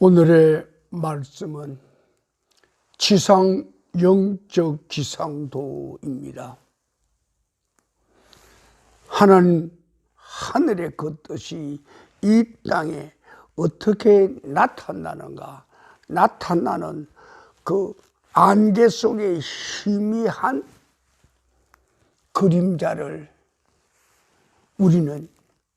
오늘의 말씀은 지상 영적 기상도입니다. 하나님 하늘의 그 뜻이 이 땅에 어떻게 나타나는가, 나타나는 그 안개 속에 희미한 그림자를 우리는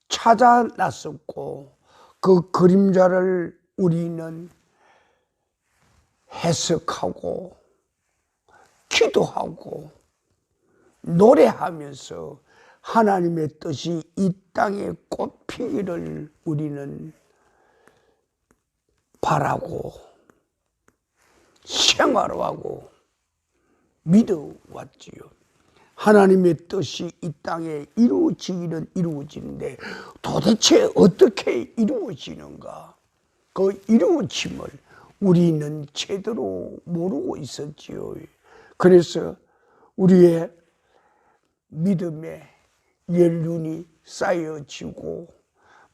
찾아 나섰고, 그 그림자를 우리는 해석하고 기도하고 노래하면서 하나님의 뜻이 이 땅에 꽃피기를 우리는 바라고 생활하고 믿어왔지요. 하나님의 뜻이 이 땅에 이루어지기는 이루어지는데 도대체 어떻게 이루어지는가? 그 이루어짐을 우리는 제대로 모르고 있었지요. 그래서 우리의 믿음의 연륜이 쌓여지고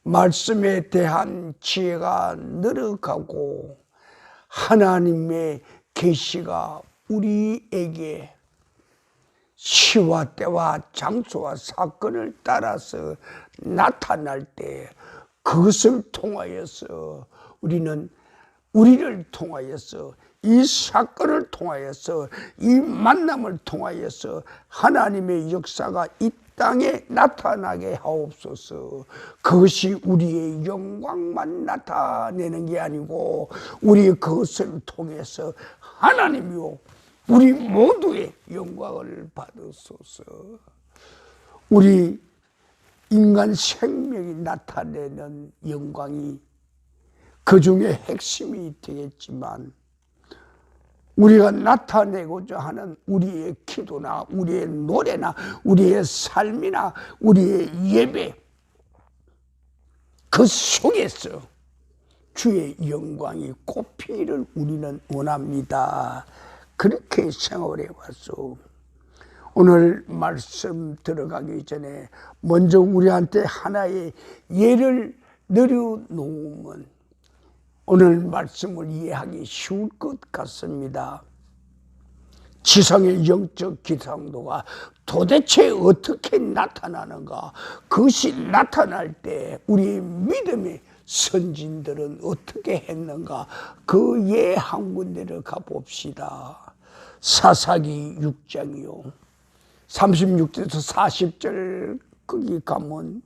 말씀에 대한 지혜가 늘어가고 하나님의 계시가 우리에게 시와 때와 장소와 사건을 따라서 나타날 때 그것을 통하여서 우리는 우리를 통하여서 이 사건을 통하여서 이 만남을 통하여서 하나님의 역사가 이 땅에 나타나게 하옵소서. 그것이 우리의 영광만 나타내는 게 아니고 우리 그것을 통해서 하나님이요 우리 모두의 영광을 받으소서. 우리 인간 생명이 나타내는 영광이 그 중에 핵심이 되겠지만 우리가 나타내고자 하는 우리의 기도나 우리의 노래나 우리의 삶이나 우리의 예배 그 속에서 주의 영광이 꽃피기를 우리는 원합니다. 그렇게 생활해 왔소. 오늘 말씀 들어가기 전에 먼저 우리한테 하나의 예를 내려놓으면 오늘 말씀을 이해하기 쉬울 것 같습니다. 지상의 영적 기상도가 도대체 어떻게 나타나는가? 그것이 나타날 때 우리의 믿음의 선진들은 어떻게 했는가? 그 예 한 군데를 가봅시다. 사사기 6장이요 36절에서 40절 거기 가면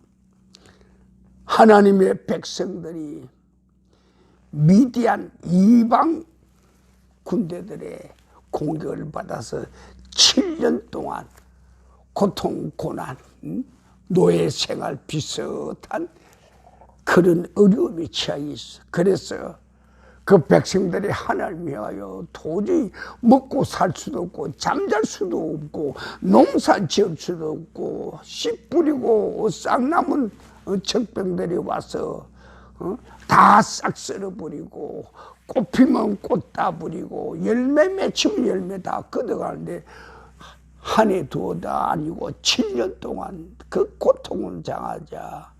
하나님의 백성들이 미디안 이방 군대들의 공격을 받아서 7년 동안 고통, 고난, 노예 생활 비슷한 그런 어려움에 처해 있어. 그래서 그 백성들이 하나님을 향하여 도저히 먹고 살 수도 없고 잠잘 수도 없고 농사 지을 수도 없고 씨 뿌리고 싹남은 적병들이 와서 다 싹 썰어버리고 꽃 피면 꽃 다 버리고 열매 맺히면 열매 다 걷어가는데 한 해 두어 다 아니고 7년 동안 그 고통을 당하자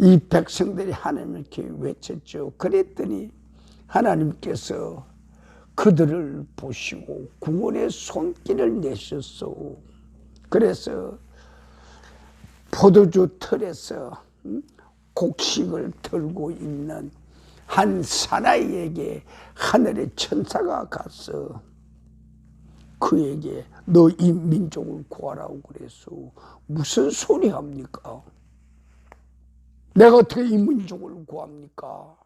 이 백성들이 하나님께 외쳤죠. 그랬더니 하나님께서 그들을 보시고 구원의 손길을 내셨소. 그래서 포도주 틀에서 곡식을 들고 있는 한 사나이에게 하늘의 천사가 가서 그에게 너 이 민족을 구하라고 그랬소. 무슨 소리 합니까? 내가 어떻게 이 민족을 구합니까?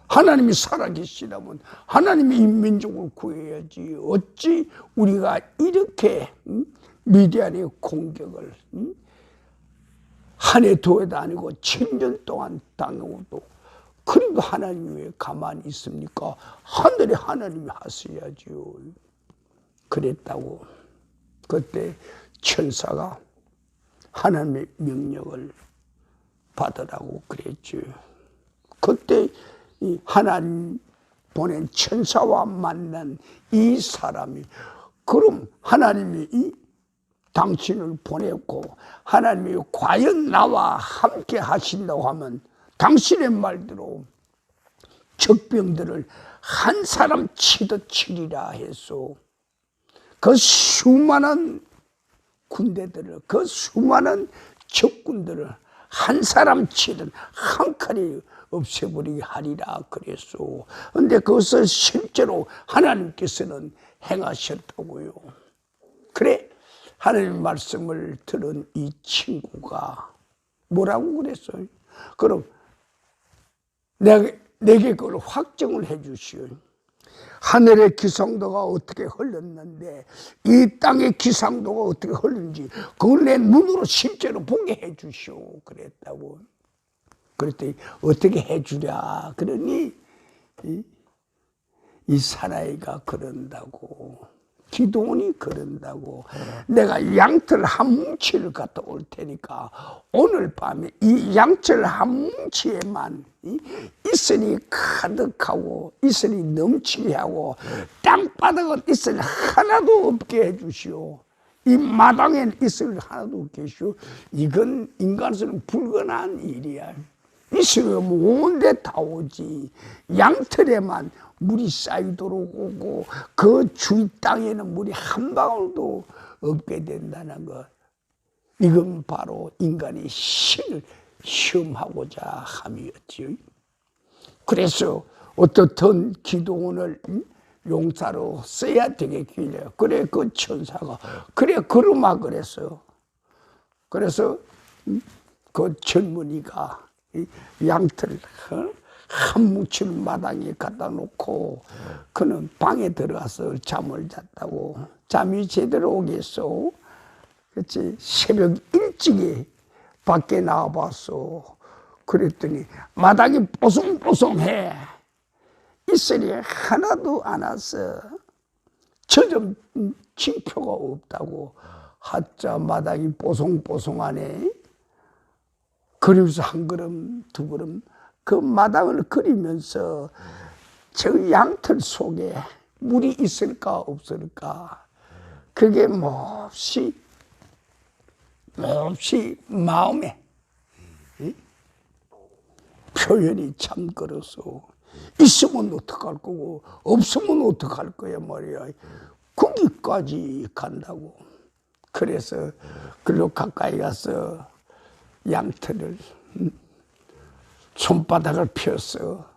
하나님이 살아계시다면 하나님이 이 민족을 구해야지. 어찌 우리가 이렇게 미디안의 공격을 한 해 두 해도 아니고 1000년 동안 당해오도 그래도 하나님이 왜 가만히 있습니까? 하늘에 하나님이 하셔야지요. 그랬다고. 그때 천사가 하나님의 명령을 받으라고 그랬죠. 그때 이 하나님 보낸 천사와 만난 이 사람이, 그럼 하나님이 이 당신을 보냈고 하나님이 과연 나와 함께 하신다고 하면 당신의 말대로 적병들을 한 사람 치듯 치리라 해서 그 수많은 군대들을, 그 수많은 적군들을 한 사람 치듯 한 칼에 없애버리게 하리라 그랬소. 근데 그것을 실제로 하나님께서는 행하셨다고요. 그래, 하나님의 말씀을 들은 이 친구가 뭐라고 그랬어요? 그럼 내게 그걸 확정을 해 주시오. 하늘의 기상도가 어떻게 흘렀는데 이 땅의 기상도가 어떻게 흘렀는지 그걸 내 눈으로 실제로 보게 해 주시오 그랬다고. 그랬더니 어떻게 해 주랴 그러니 이 사나이가 그런다고, 기도원이 그런다고, 내가 양털 한 뭉치를 갖다 올 테니까 오늘 밤에 이 양털 한 뭉치에만 이슬이 가득하고 이슬이 넘치게 하고 땅바닥은 이슬 하나도 없게 해주시오. 이 마당엔 이슬 하나도 없게 해주시오. 이건 인간으로는 불가능한 일이야. 이슬이 온데 다 오지. 양털에만 물이 쌓이도록 오고 그 주위 땅에는 물이 한 방울도 없게 된다는 것. 이건 바로 인간의 신을 시험하고자 함이었지요. 그래서 어떻든 기도원을 용사로 써야 되겠길래 그래 그 천사가 그래 그러마 그랬어요. 그래서 그 젊은이가 양털 한 뭉칠 마당에 갖다 놓고 그는 방에 들어가서 잠을 잤다고. 잠이 제대로 오겠어? 그렇지. 새벽 일찍이 밖에 나와봤어. 그랬더니 마당이 뽀송뽀송해. 이슬이 하나도 안 왔어. 젖은 징표가 없다고. 하자 마당이 뽀송뽀송하네. 그리면서 한 걸음 두 걸음 그 마당을 그리면서 저 양털 속에 물이 있을까 없을까, 그게 몹시 마음에 표현이 참 그래서 있으면 어떡할 거고 없으면 어떡할 거야 말이야. 거기까지 간다고. 그래서 글로 가까이 가서 양털을 손바닥을 펴서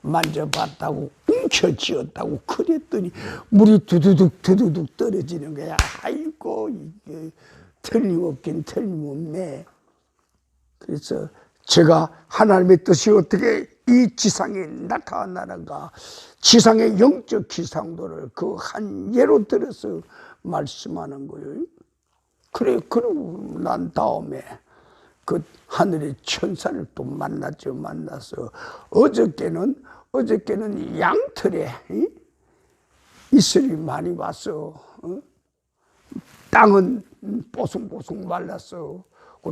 만져봤다고, 움켜쥐었다고. 그랬더니 물이 두두둑 떨어지는 거야. 아이고 이게 틀림없긴 틀림없네. 그래서 제가 하나님의 뜻이 어떻게 이 지상에 나타나는가, 지상의 영적 기상도를 그 한 예로 들어서 말씀하는 거예요. 그래, 그러고 난 다음에 그 하늘의 천사를 또 만났죠. 만나서 어저께는 양털에 이슬이 많이 와서 땅은 뽀송뽀송 말랐어.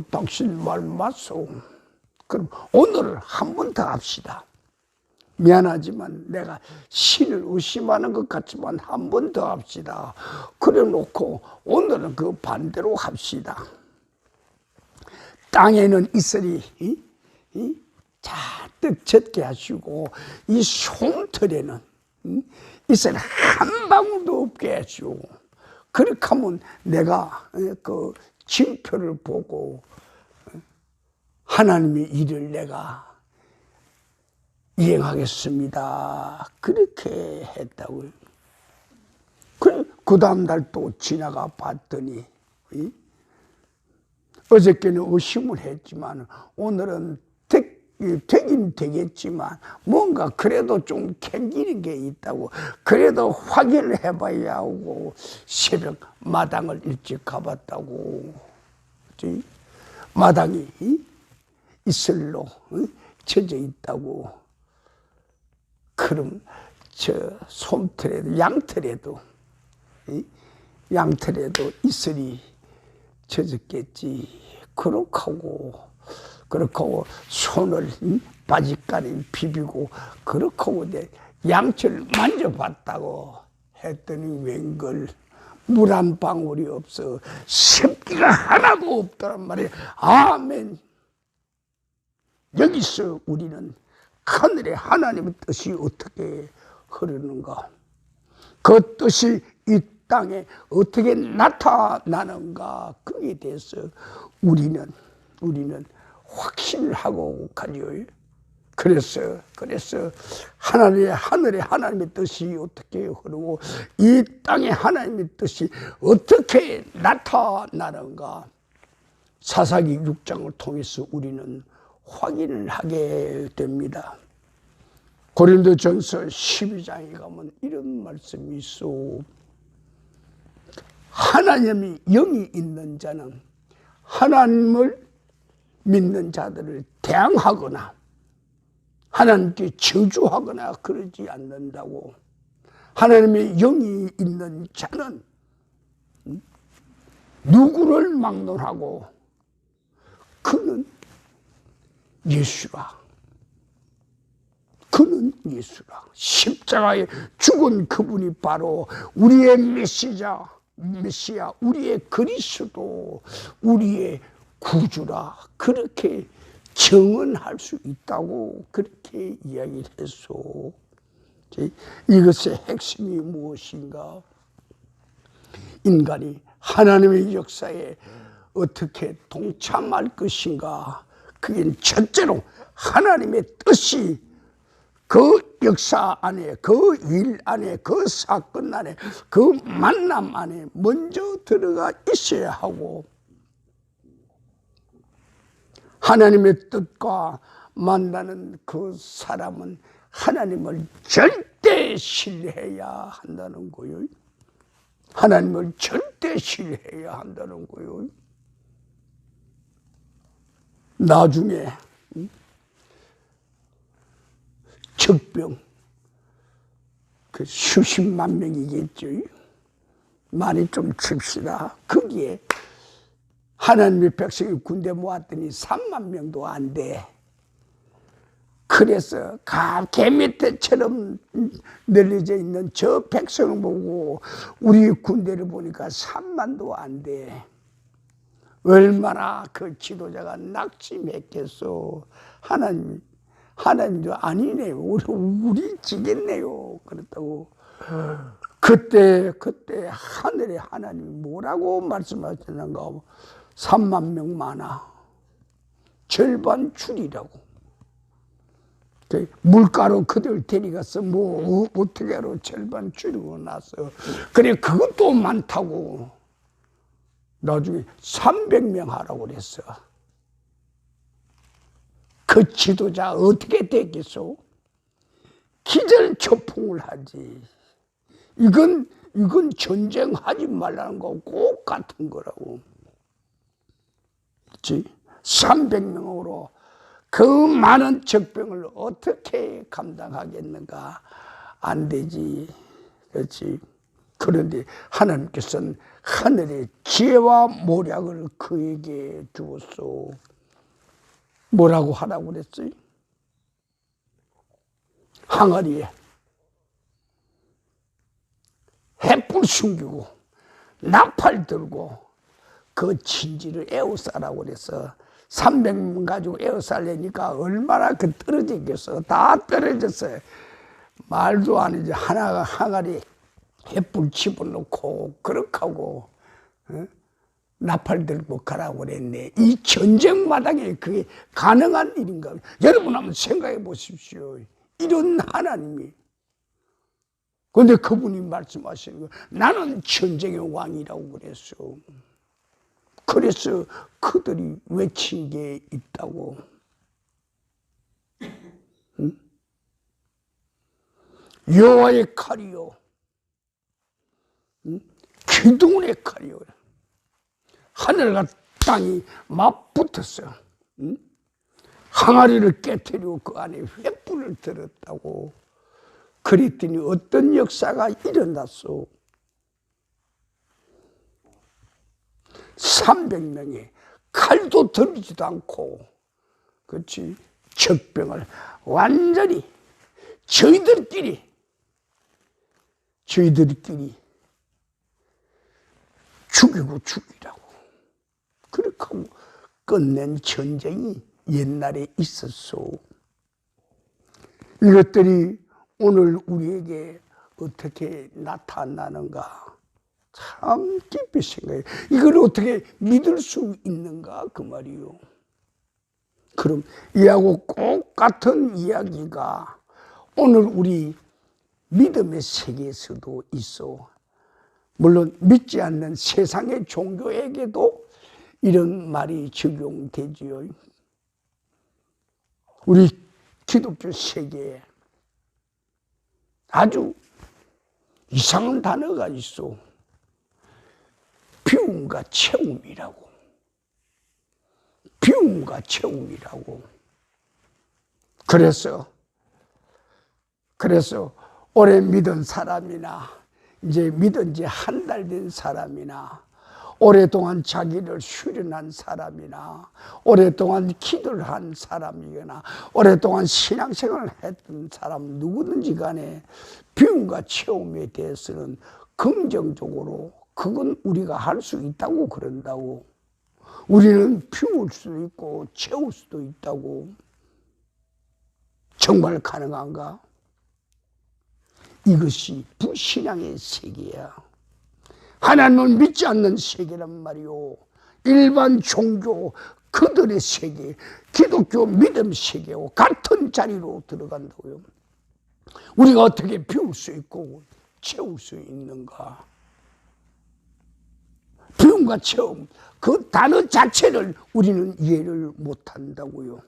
당신 말 맞소. 그럼 오늘 한 번 더 합시다. 미안하지만 내가 신을 의심하는 것 같지만 한 번 더 합시다. 그래 놓고 오늘은 그 반대로 합시다. 땅에는 이슬이 잔뜩 젖게 하시고 이 솜털에는 이슬 한 방울도 없게 하시고, 그렇게 하면 내가 그 징표를 보고 하나님의 일을 내가 이행하겠습니다. 그렇게 했다고요. 그 다음 날 또 지나가 봤더니 어저께는 의심을 했지만 오늘은 되긴 되겠지만 뭔가 그래도 좀 캥기는 게 있다고, 그래도 확인을 해봐야 하고 새벽 마당을 일찍 가봤다고. 그치? 마당이 이슬로 젖어 있다고. 그럼 저 솜털에도 양털에도 이슬이 젖었겠지. 그렇고 손을 바짓가리 비비고 그렇고 내 양철 만져봤다고 했더니 웬걸 물 한 방울이 없어. 습기가 하나도 없더란 말이야. 아멘. 여기서 우리는 하늘의 하나님의 뜻이 어떻게 흐르는가, 그 뜻이 이 땅에 어떻게 나타나는가, 그에 대해서 우리는 확신을 하고 가죠. 그래서 하늘의 하나님의 뜻이 어떻게 흐르고 이 땅의 하나님의 뜻이 어떻게 나타나는가, 사사기 6장을 통해서 우리는 확인을 하게 됩니다. 고린도전서 12장에 가면 이런 말씀이 있어. 하나님이 영이 있는 자는 하나님을 믿는 자들을 대항하거나 하나님께 저주하거나 그러지 않는다고. 하나님의 영이 있는 자는 누구를 막론하고 그는 예수라. 십자가에 죽은 그분이 바로 우리의 메시아, 우리의 그리스도, 우리의 구주라. 그렇게 정언할 수 있다고 그렇게 이야기를 했어. 이것의 핵심이 무엇인가? 인간이 하나님의 역사에 어떻게 동참할 것인가? 그게 첫째로 하나님의 뜻이 그 역사 안에, 그 일 안에, 그 사건 안에, 그 만남 안에 먼저 들어가 있어야 하고, 하나님의 뜻과 만나는 그 사람은 하나님을 절대 신뢰해야 한다는 거예요. 하나님을 절대 신뢰해야 한다는 거예요. 나중에 적병 그 수십만 명이겠죠. 많이 좀 칩시다. 거기에 하나님의 백성이 군대 모았더니 3만 명도 안 돼. 그래서 개미떼처럼 널려져 있는 저 백성을 보고 우리 군대를 보니까 3만도 안 돼. 얼마나 그 지도자가 낙심했겠어. 하나님도 아니네요. 우리 지겠네요. 그랬다고. 그때 하늘의 하나님이 뭐라고 말씀하셨는가? 3만 명 많아. 절반 줄이라고. 물가로 그들 데려가서 뭐 어떻게 하러 절반 줄이고 나서. 그래 그것도 많다고. 나중에 300명 하라고 그랬어. 그 지도자 어떻게 되겠소? 기절초풍을 하지. 이건 전쟁하지 말라는 거 꼭 같은 거라고. 그렇지? 300명으로 그 많은 적병을 어떻게 감당하겠는가? 안 되지. 그렇지? 그런데 하나님께서는 하늘의 지혜와 모략을 그에게 주었소. 뭐라고 하라고 그랬어요? 항아리에 햇불 숨기고 나팔 들고 그 진지를 에워싸라고 그랬어. 300명 가지고 에워싸려니까 얼마나 그 떨어지겠어. 다 떨어졌어요. 말도 안 하지. 하나가 항아리 햇불 집어넣고 그렇게 하고 나팔 들고 가라고 그랬네. 이 전쟁 마당에 그게 가능한 일인가? 여러분 한번 생각해 보십시오. 이런 하나님이. 그런데 그분이 말씀하시는 거, 나는 전쟁의 왕이라고 그랬어. 그래서 그들이 외친 게 있다고. 응? 여호와의 칼이요, 응? 기둥의 칼이요. 하늘과 땅이 맞붙었어요. 응? 항아리를 깨뜨리고 그 안에 횃불을 들었다고. 그랬더니 어떤 역사가 일어났어. 300명이 칼도 들지도 않고, 그렇지, 적병을 완전히 저희들끼리 죽이라고. 그렇게 하고 끝낸 전쟁이 옛날에 있었어. 이것들이 오늘 우리에게 어떻게 나타나는가 참 깊이 생각해. 이걸 어떻게 믿을 수 있는가 그 말이요. 그럼 이하고 꼭 같은 이야기가 오늘 우리 믿음의 세계에서도 있어. 물론 믿지 않는 세상의 종교에게도 이런 말이 적용되지요. 우리 기독교 세계에 아주 이상한 단어가 있어. 비움과 채움이라고. 비움과 채움이라고. 그래서 오래 믿은 사람이나 이제 믿은 지 한 달 된 사람이나 오랫동안 자기를 수련한 사람이나 오랫동안 기도를 한 사람이거나 오랫동안 신앙생활을 했던 사람 누구든지 간에 비움과 체험에 대해서는 긍정적으로 그건 우리가 할 수 있다고 그런다고. 우리는 비울 수도 있고 채울 수도 있다고. 정말 가능한가? 이것이 불신앙의 세계야. 하나님을 믿지 않는 세계란 말이요. 일반 종교 그들의 세계, 기독교 믿음 세계와 같은 자리로 들어간다고요. 우리가 어떻게 비울 수 있고 채울 수 있는가? 비움과 체험, 그 단어 자체를 우리는 이해를 못한다고요.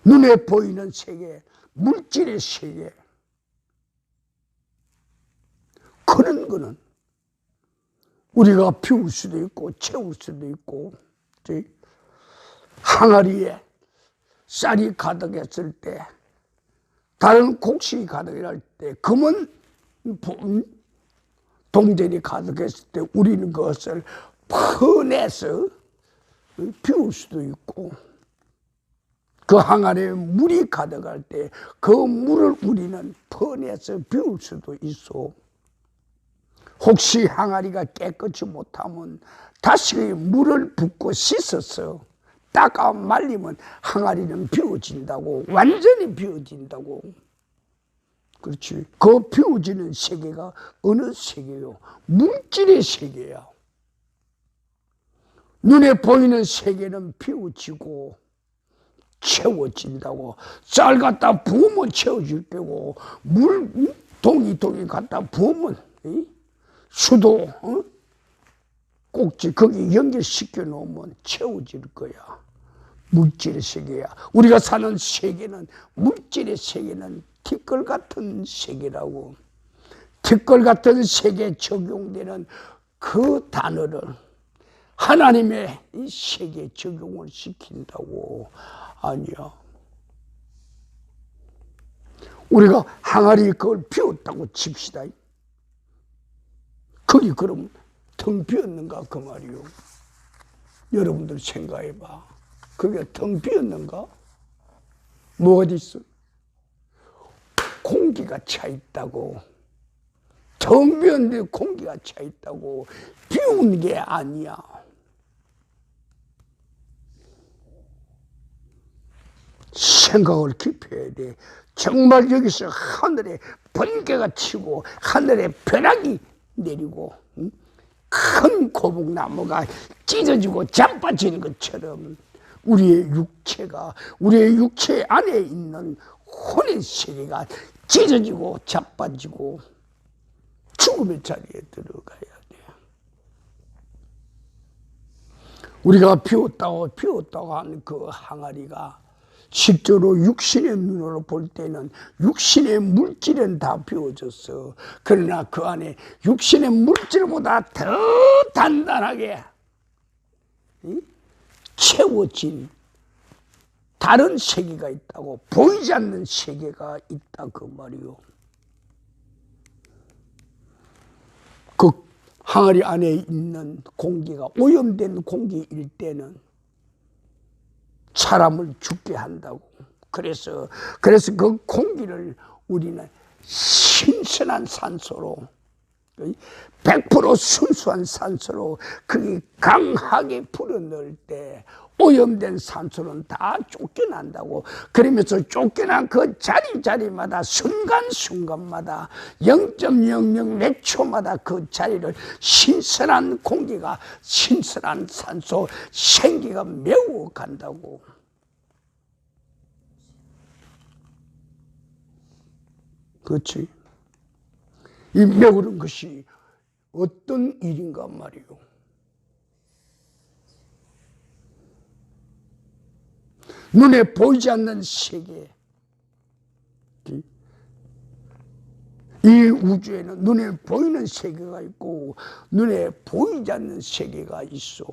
눈에 보이는 세계, 물질의 세계, 그런 거는 우리가 비울 수도 있고 채울 수도 있고. 항아리에 쌀이 가득했을 때, 다른 곡식이 가득할 때, 금은 동전이 가득했을 때 우리는 그것을 퍼내서 비울 수도 있고, 그 항아리에 물이 가득할 때 그 물을 우리는 퍼내서 비울 수도 있어. 혹시 항아리가 깨끗이 못하면 다시 물을 붓고 씻어서 닦아 말리면 항아리는 비워진다고. 완전히 비워진다고. 그렇지. 그 비워지는 세계가 어느 세계요? 물질의 세계야. 눈에 보이는 세계는 비워지고 채워진다고. 쌀 갖다 부으면 채워질 거고, 물 동이 갖다 부으면 수도 꼭지 거기 연결시켜 놓으면 채워질 거야. 물질의 세계야. 우리가 사는 세계는, 물질의 세계는 티끌 같은 세계라고. 티끌 같은 세계에 적용되는 그 단어를 하나님의 이 세계에 적용을 시킨다고. 아니야. 우리가 항아리 그걸 비웠다고 칩시다. 거기 그럼 텅 비었는가 그 말이요. 여러분들 생각해봐. 그게 텅 비었는가? 뭐 어디 있어? 공기가 차 있다고. 텅 비었는데 공기가 차 있다고. 비운 게 아니야. 생각을 깊이 해야 돼. 정말 여기서 하늘에 번개가 치고 하늘에 벼락이 내리고 큰 고목나무가 찢어지고 자빠지는 것처럼 우리의 육체 안에 있는 혼의 세계가 찢어지고 자빠지고 죽음의 자리에 들어가야 돼. 우리가 비웠다고 하는 그 항아리가 실제로 육신의 눈으로 볼 때는 육신의 물질은 다 비워졌어. 그러나 그 안에 육신의 물질보다 더 단단하게 채워진 다른 세계가 있다고, 보이지 않는 세계가 있다 그 말이요. 그 항아리 안에 있는 공기가 오염된 공기일 때는 사람을 죽게 한다고. 그래서 그 공기를 우리는 신선한 산소로, 100% 순수한 산소로 그게 강하게 불어넣을 때 오염된 산소는 다 쫓겨난다고. 그러면서 쫓겨난 그 자리마다 순간순간마다 0.00 몇 초마다 그 자리를 신선한 공기가, 신선한 산소, 생기가 메워간다고. 그렇지? 이 메우는 것이 어떤 일인가 말이요. 눈에 보이지 않는 세계, 이 우주에는 눈에 보이는 세계가 있고 눈에 보이지 않는 세계가 있어.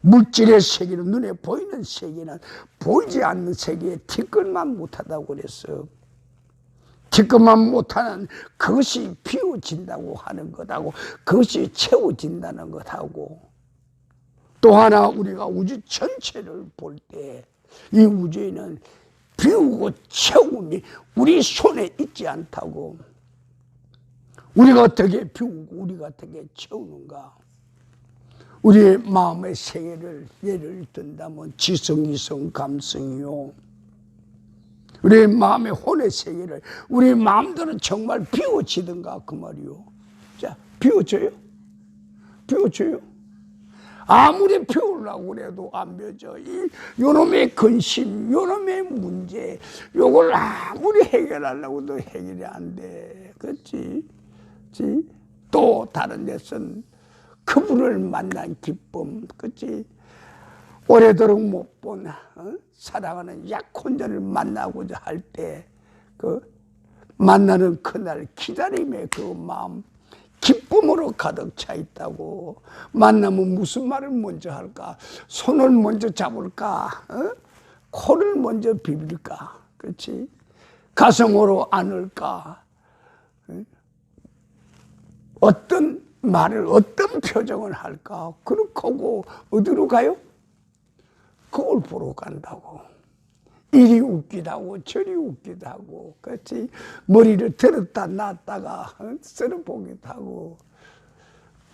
물질의 세계는, 눈에 보이는 세계는 보이지 않는 세계에 티끌만 못하다고 그랬어. 티끌만 못하는 그것이 비워진다고 하는 것하고 그것이 채워진다는 것하고, 또 하나 우리가 우주 전체를 볼 때 이 우주에는 비우고 채움이 우리 손에 있지 않다고. 우리가 어떻게 비우고 우리가 어떻게 채우는가. 우리의 마음의 세계를 예를 든다면 지성, 이성, 감성이요. 우리의 마음의 혼의 세계를 우리 마음대로 정말 비워지든가 그 말이요. 자, 비워져요? 비워져요? 아무리 비우려고 그래도 안 비워져. 요놈의 근심, 요놈의 문제, 요걸 아무리 해결하려고도 해결이 안 돼. 그렇지? 또 다른 데서는 그분을 만난 기쁨, 그렇지? 오래도록 못 본 사랑하는 약혼자를 만나고자 할 때 그 만나는 그날 기다림의 그 마음, 기쁨으로 가득 차 있다고. 만나면 무슨 말을 먼저 할까? 손을 먼저 잡을까? 코를 먼저 비빌까? 그렇지? 가슴으로 안을까? 어떤 말을, 어떤 표정을 할까? 그렇고 어디로 가요? 그걸 보러 간다고. 이리 웃기도 하고 저리 웃기도 하고, 그렇지? 머리를 들었다 놨다가 쓸어보기도 하고.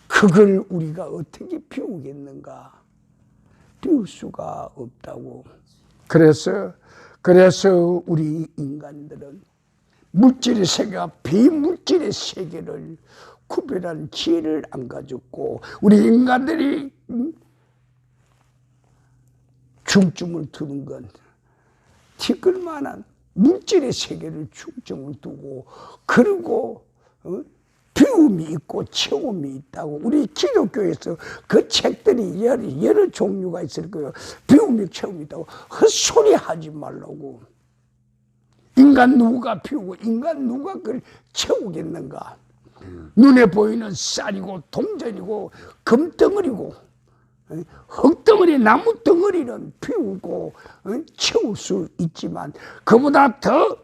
그걸 우리가 어떻게 비우겠는가? 비울 수가 없다고. 그래서 우리 인간들은 물질의 세계와 비물질의 세계를 구별하는 지혜를 안 가졌고, 우리 인간들이 중점을 두는 건 티끌만한 물질의 세계를 중점을 두고, 그리고 비움이 있고 채움이 있다고. 우리 기독교에서 그 책들이 여러 종류가 있을 거예요. 비움이 채움이 있다고. 헛소리 하지 말라고. 인간 누가 비우고 인간 누가 그걸 채우겠는가. 눈에 보이는 쌀이고 동전이고 금덩어리고 흙덩어리, 나무덩어리는 비우고 채울 수 있지만 그보다 더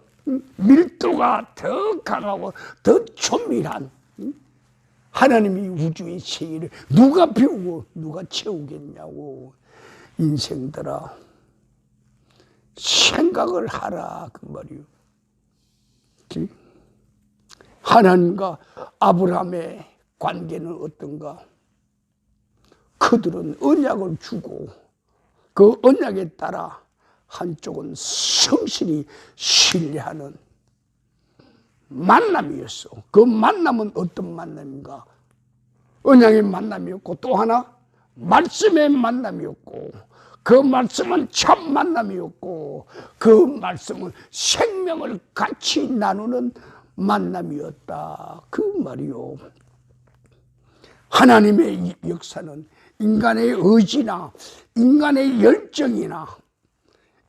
밀도가 더 강하고 더 조밀한 하나님이 우주의 세계를 누가 비우고 누가 채우겠냐고. 인생들아, 생각을 하라 그 말이요. 하나님과 아브라함의 관계는 어떤가? 그들은 언약을 주고 그 언약에 따라 한쪽은 성실히 신뢰하는 만남이었어. 그 만남은 어떤 만남인가? 언약의 만남이었고, 또 하나 말씀의 만남이었고, 그 말씀은 참 만남이었고, 그 말씀은 생명을 같이 나누는 만남이었다 그 말이요. 하나님의 역사는 인간의 의지나 인간의 열정이나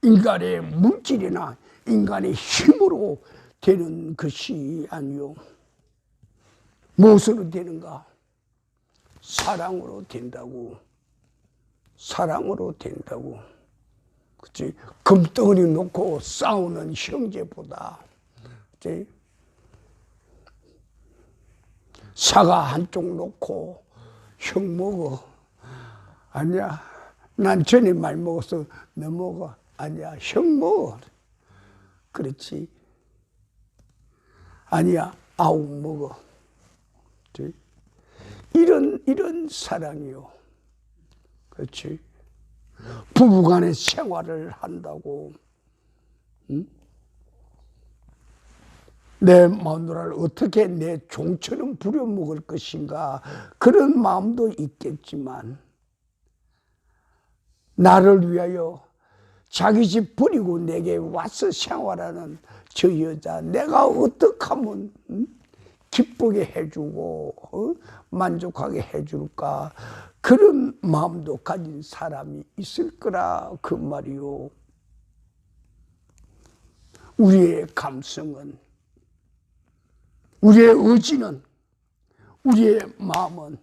인간의 물질이나 인간의 힘으로 되는 것이 아니요. 무엇으로 되는가? 사랑으로 된다고. 사랑으로 된다고. 그치? 금덩어리 놓고 싸우는 형제보다, 그치? 사과 한쪽 놓고 형 먹어. 아니야. 난 전에 많이 먹었어. 너 먹어. 아니야. 형 먹어. 그렇지. 아니야. 아우 먹어. 그치? 이런 사랑이요. 그렇지. 부부간의 생활을 한다고. 응? 내 마누라를 어떻게 내 종처럼 부려먹을 것인가, 그런 마음도 있겠지만 나를 위하여 자기 집 버리고 내게 와서 생활하는 저 여자, 내가 어떻게 하면 기쁘게 해주고 만족하게 해줄까, 그런 마음도 가진 사람이 있을 거라 그 말이요. 우리의 감성은, 우리의 의지는, 우리의 마음은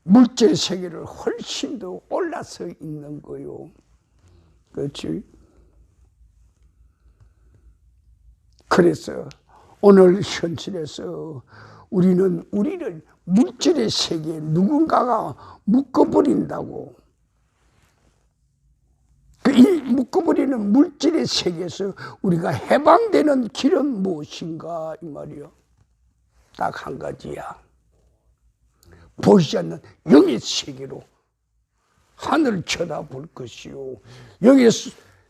물질 세계를 훨씬 더 올라서 있는 거요. 그렇지? 그래서 오늘 현실에서 우리는 우리를 물질의 세계에 누군가가 묶어버린다고. 이 묶어버리는 물질의 세계에서 우리가 해방되는 길은 무엇인가, 이 말이요. 딱 한 가지야. 보이지 않는 영의 세계로 하늘을 쳐다볼 것이요. 영의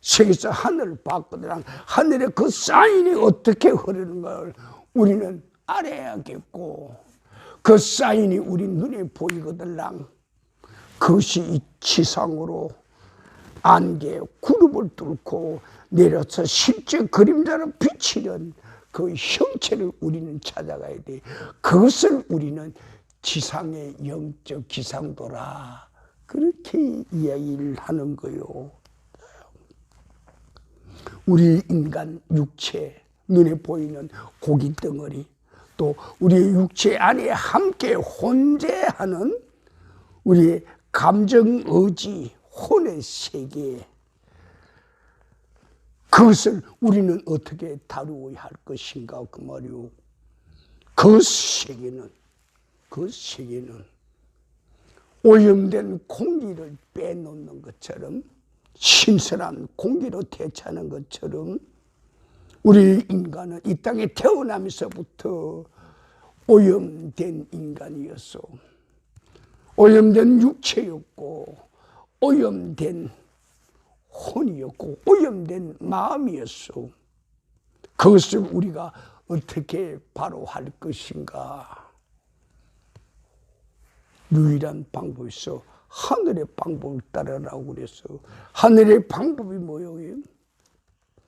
세계에서 하늘을 봤거든. 하늘의 그 사인이 어떻게 흐르는가를 우리는 알아야겠고, 그 사인이 우리 눈에 보이거든. 그것이 이 지상으로 안개, 구름을 뚫고 내려서 실제 그림자로 비치는 그 형체를 우리는 찾아가야 돼. 그것을 우리는 지상의 영적 기상도라, 그렇게 이야기를 하는 거요. 우리 인간 육체, 눈에 보이는 고기 덩어리, 또 우리의 육체 안에 함께 혼재하는 우리의 감정, 의지, 혼의 세계, 그것을 우리는 어떻게 다루어야 할 것인가, 그 말이요. 그 세계는 오염된 공기를 빼놓는 것처럼, 신선한 공기로 대체하는 것처럼, 우리 인간은 이 땅에 태어나면서부터 오염된 인간이었어. 오염된 육체였고, 오염된 혼이었고, 오염된 마음이었어. 그것을 우리가 어떻게 바로 할 것인가. 유일한 방법이 있어. 하늘의 방법을 따르라고 그랬어. 하늘의 방법이 뭐예요?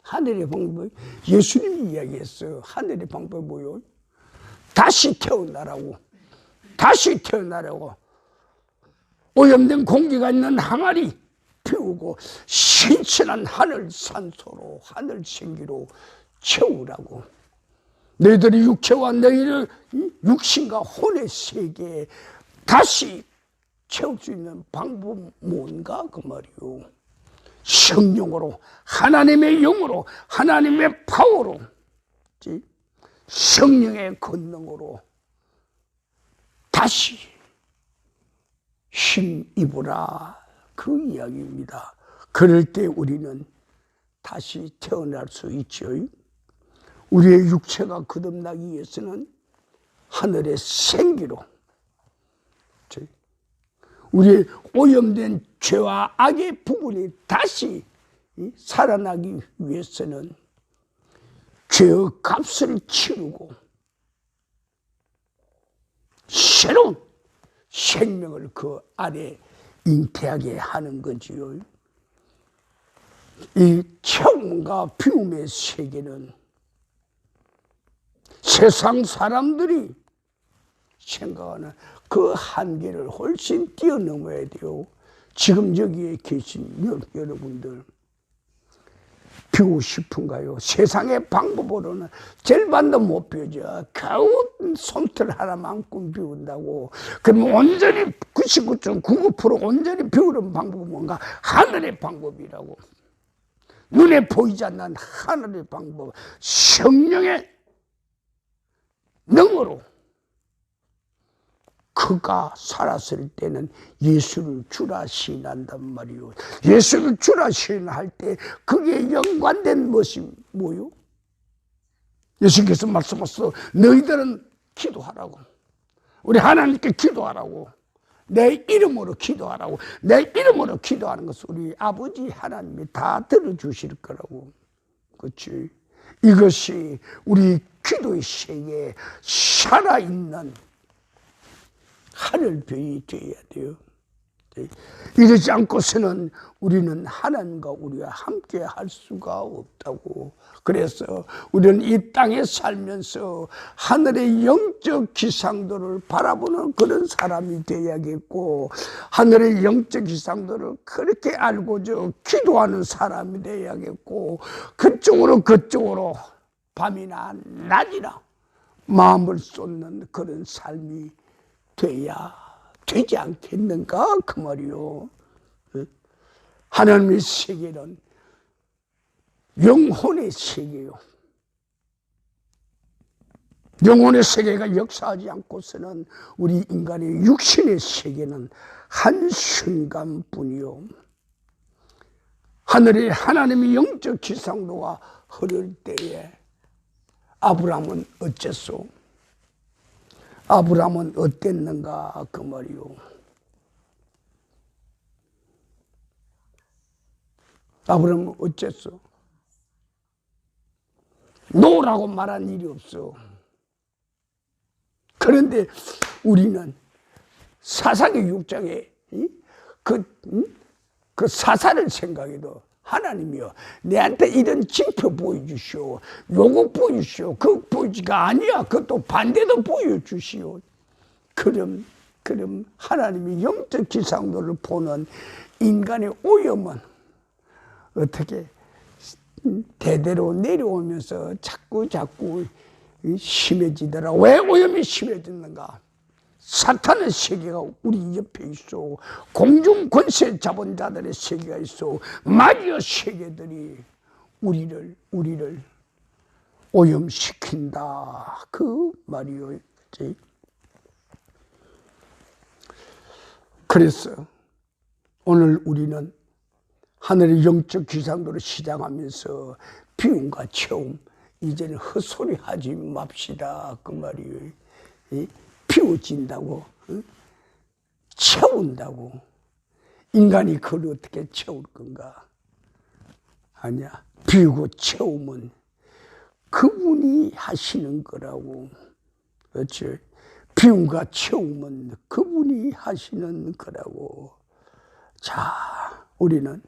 하늘의 방법이 예수님이 이야기했어요. 하늘의 방법이 뭐예요? 다시 태어나라고. 다시 태어나라고. 오염된 공기가 있는 항아리 피우고 신선한 하늘 산소로, 하늘 생기로 채우라고. 너희들이 육체와 너희를 육신과 혼의 세계에 다시 채울 수 있는 방법은 뭔가, 그 말이요. 성령으로, 하나님의 영으로, 하나님의 파워로, 성령의 권능으로 다시 힘입으라, 그 이야기입니다. 그럴 때 우리는 다시 태어날 수 있죠. 우리의 육체가 거듭나기 위해서는 하늘의 생기로, 우리의 오염된 죄와 악의 부분이 다시 살아나기 위해서는 죄의 값을 치르고 새로운 생명을 그 안에 잉태하게 하는 거지요. 이 체험과 비움의 세계는 세상 사람들이 생각하는 그 한계를 훨씬 뛰어넘어야 돼요. 지금 여기에 계신 여러분들 비우고 싶은가요? 세상의 방법으로는 절반도 못 비워져. 겨우 솜털 하나만큼 비운다고. 그럼 온전히 99.99% 온전히 비우는 방법은 뭔가? 하늘의 방법이라고. 눈에 보이지 않는 하늘의 방법, 성령의 능으로 그가 살았을 때는 예수를 주라 시인한단 말이요. 예수를 주라 시인할 때 그게 연관된 것이 뭐요? 예수께서 말씀하셨어. 너희들은 기도하라고. 우리 하나님께 기도하라고. 내 이름으로 기도하라고. 내 이름으로 기도하는 것을 우리 아버지 하나님이 다 들어주실 거라고. 그렇지? 이것이 우리 기도의 세계에 살아있는 하늘별이 되어야 돼요. 이러지 않고서는 우리는 하나님과 우리와 함께 할 수가 없다고. 그래서 우리는 이 땅에 살면서 하늘의 영적 기상도를 바라보는 그런 사람이 되어야겠고, 하늘의 영적 기상도를 그렇게 알고 기도하는 사람이 되어야겠고, 그쪽으로 밤이나 낮이나 마음을 쏟는 그런 삶이 돼야 되지 않겠는가 그 말이요. 하나님의 세계는 영혼의 세계요. 영혼의 세계가 역사하지 않고서는 우리 인간의 육신의 세계는 한순간뿐이요. 하늘에 하나님의 영적 기상도가 흐를 때에 아브라함은 어째서? 아브라함은 어땠는가 그 말이요. 아브라함은 어쨌어? 노라고 말한 일이 없어. 그런데 우리는 사사기 6장에 그 사사를 생각해도 하나님이요, 내한테 이런 징표 보여주시오, 요거 보여주시오, 그거 보여지가 아니야, 그것도 반대도 보여주시오. 그럼 하나님이 영적 기상도를 보는 인간의 오염은 어떻게 대대로 내려오면서 자꾸 심해지더라. 왜 오염이 심해졌는가? 사탄의 세계가 우리 옆에 있어. 공중 권세 잡은 자들의 세계가 있어. 마귀의 세계들이 우리를 오염시킨다 그 말이요. 그래서 오늘 우리는 하늘의 영적 기상도를 시작하면서 비움과 체험, 이제는 헛소리 하지 맙시다 그 말이에요. 비워진다고, 채운다고. 인간이 그걸 어떻게 채울 건가? 아니야. 비우고 채우면 그분이 하시는 거라고. 그렇지? 비움과 채우면 그분이 하시는 거라고. 자, 우리는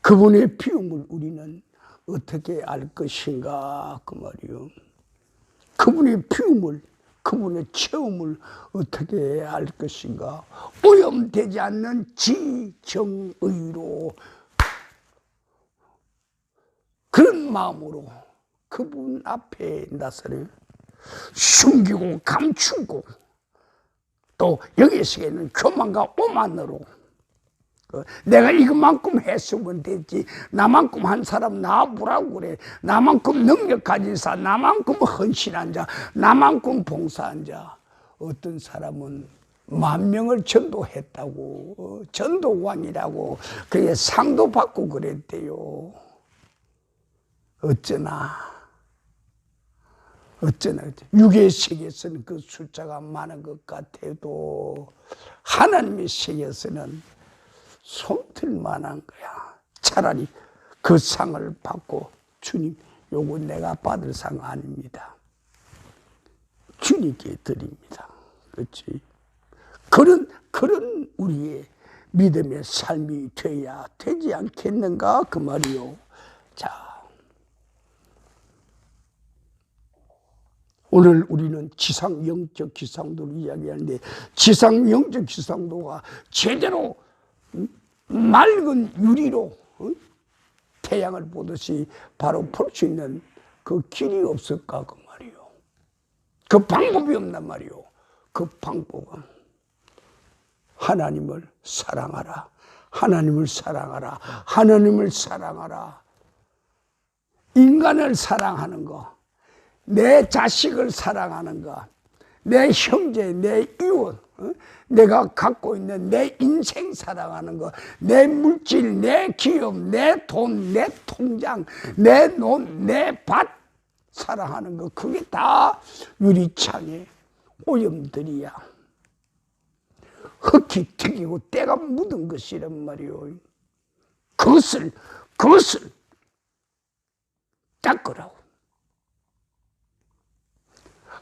그분의 비움을 우리는 어떻게 알 것인가 그 말이요. 그분의 비움을, 그분의 체험을 어떻게 알 것인가? 오염되지 않는 지정의로, 그런 마음으로 그분 앞에 나서는 숨기고 감추고, 또 여기에서는 교만과 오만으로 내가 이것만큼 했으면 됐지, 나만큼 한 사람 나보라고 그래, 나만큼 능력 가진 자, 나만큼 헌신한 자, 나만큼 봉사한 자. 어떤 사람은 10,000명을 전도했다고, 전도왕이라고 그게 상도 받고 그랬대요. 어쩌나 육의 세계에서는 그 숫자가 많은 것 같아도 하나님의 세계에서는 솜털만한 거야. 차라리 그 상을 받고, 주님, 요거 내가 받을 상 아닙니다, 주님께 드립니다. 그렇지? 그런 우리의 믿음의 삶이 돼야 되지 않겠는가 그 말이요. 자, 오늘 우리는 지상 영적 기상도를 이야기하는데, 지상 영적 기상도가 제대로 맑은 유리로 태양을 보듯이 바로 볼 수 있는 그 길이 없을까 그 말이요. 그 방법이 없단 말이요. 그 방법은 하나님을 사랑하라. 하나님을 사랑하라. 하나님을 사랑하라. 인간을 사랑하는 거, 내 자식을 사랑하는 거, 내 형제, 내 이웃, 내가 갖고 있는 내 인생 사랑하는 거, 내 물질, 내 기업, 내 돈, 내 통장, 내 논, 내 밭 사랑하는 거, 그게 다 유리창의 오염들이야. 흙이 튀기고 때가 묻은 것이란 말이오. 그것을 닦으라고.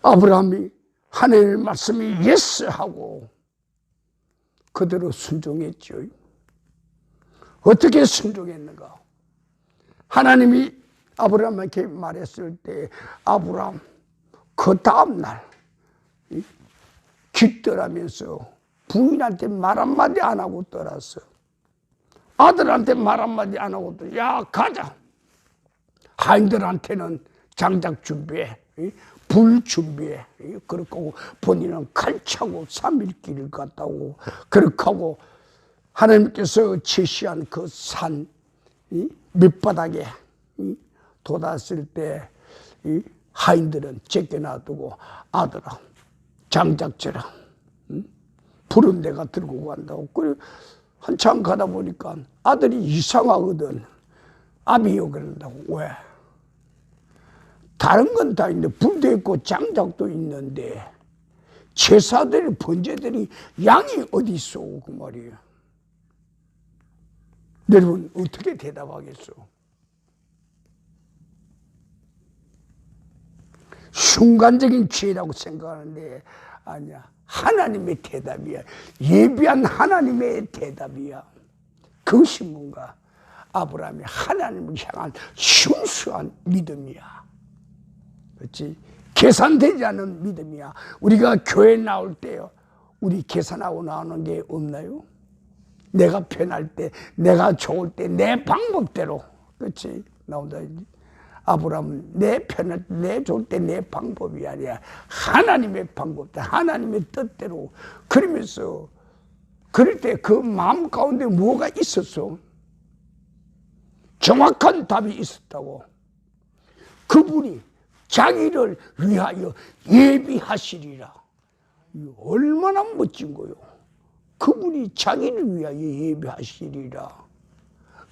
아브라함이 하나님의 말씀이 예스하고 그대로 순종했죠. 어떻게 순종했는가? 하나님이 아브라함에게 말했을 때 아브라함 그 다음날 깃들하면서 부인한테 말 한마디 안 하고 떠났어. 아들한테 말 한마디 안 하고 떠났어. 야 가자. 하인들한테는 장작 준비해. 불 준비해. 그렇게 하고 본인은 칼 차고 3일 길을 갔다 오고 그렇게 하고 하나님께서 제시한 그 산 밑바닥에 돋았을 때 하인들은 제껴놔두고 아들아 장작 져라. 불은 내가 들고 간다고. 그래 한참 가다 보니까 아들이 이상하거든. 아비요 그런다고. 왜? 다른 건 다 있는데 불도 있고 장작도 있는데 제사들이 번제들이 양이 어디 있어 그 말이에요. 여러분 어떻게 대답하겠어? 순간적인 지혜라고 생각하는데 아니야. 하나님의 대답이야. 예비한 하나님의 대답이야. 그것이 뭔가? 아브라함이 하나님을 향한 순수한 믿음이야. 그렇지? 계산되지 않은 믿음이야. 우리가 교회 나올 때요, 우리 계산하고 나오는 게 없나요? 내가 편할 때, 내가 좋을 때, 내 방법대로, 그렇지? 나온다. 아브라함은 내 편할 때, 내 좋을 때 내 방법이 아니라 하나님의 방법대로, 하나님의 뜻대로. 그러면서 그럴 때 그 마음 가운데 뭐가 있었어? 정확한 답이 있었다고. 그분이 자기를 위하여 예비하시리라. 얼마나 멋진 거요. 그분이 자기를 위하여 예비하시리라.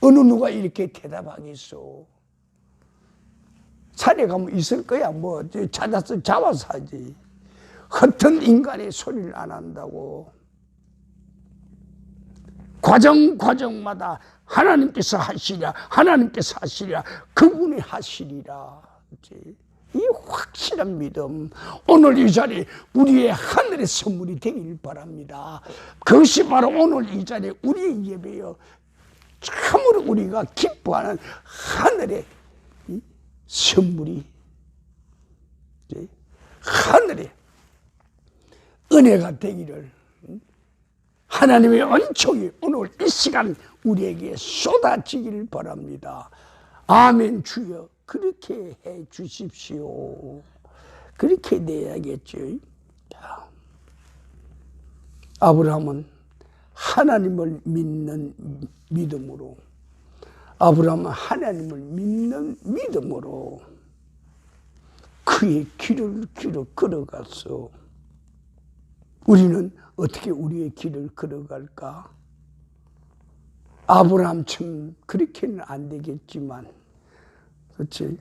어느 누가 이렇게 대답하겠어? 산에 가면 있을 거야. 뭐 찾아서 잡아서 하지. 헛된 인간의 소리를 안 한다고. 과정마다 하나님께서 하시리라. 하나님께서 하시리라. 그분이 하시리라. 이 확실한 믿음, 오늘 이 자리에 우리의 하늘의 선물이 되길 바랍니다. 그것이 바로 오늘 이 자리에 우리의 예배여 참으로 우리가 기뻐하는 하늘의 선물이, 하늘의 은혜가 되기를 하나님의 은총이 오늘 이 시간 우리에게 쏟아지기를 바랍니다. 아멘. 주여 그렇게 해 주십시오. 그렇게 돼야겠죠. 아브라함은 하나님을 믿는 믿음으로, 아브라함은 하나님을 믿는 믿음으로 그의 길을 걸어갔어. 우리는 어떻게 우리의 길을 걸어갈까? 아브라함처럼 그렇게는 안 되겠지만, 그렇지?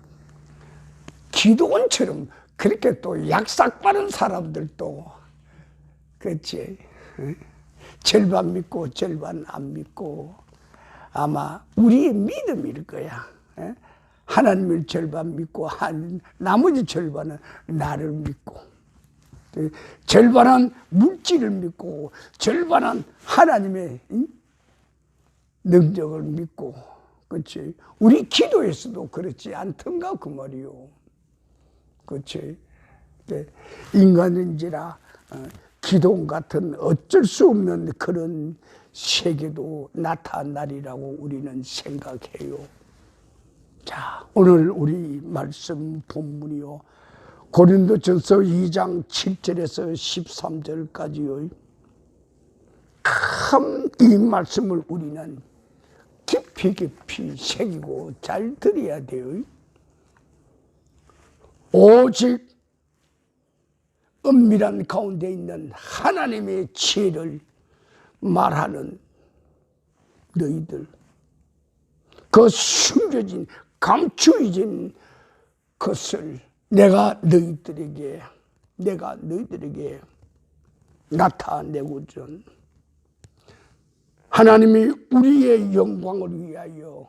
기도원처럼 그렇게 또 약삭 빠른 사람들도, 그렇지? 절반 믿고 절반 안 믿고, 아마 우리의 믿음일 거야. 하나님을 절반 믿고 나머지 절반은 나를 믿고, 절반은 물질을 믿고 절반은 하나님의 능력을 믿고. 그렇지? 우리 기도에서도 그렇지 않던가 그 말이요. 그렇지? 인간인지라 기동 같은 어쩔 수 없는 그런 세계도 나타나리라고 우리는 생각해요. 자, 오늘 우리 말씀 본문이요. 고린도전서 2장 7절에서 13절까지요. 참 이 말씀을 우리는 깊이 새기고 잘 들어야 돼요. 오직 은밀한 가운데 있는 하나님의 지혜를 말하는 너희들, 그 숨겨진 감추어진 것을 내가 너희들에게 나타내고자 하나님이 우리의 영광을 위하여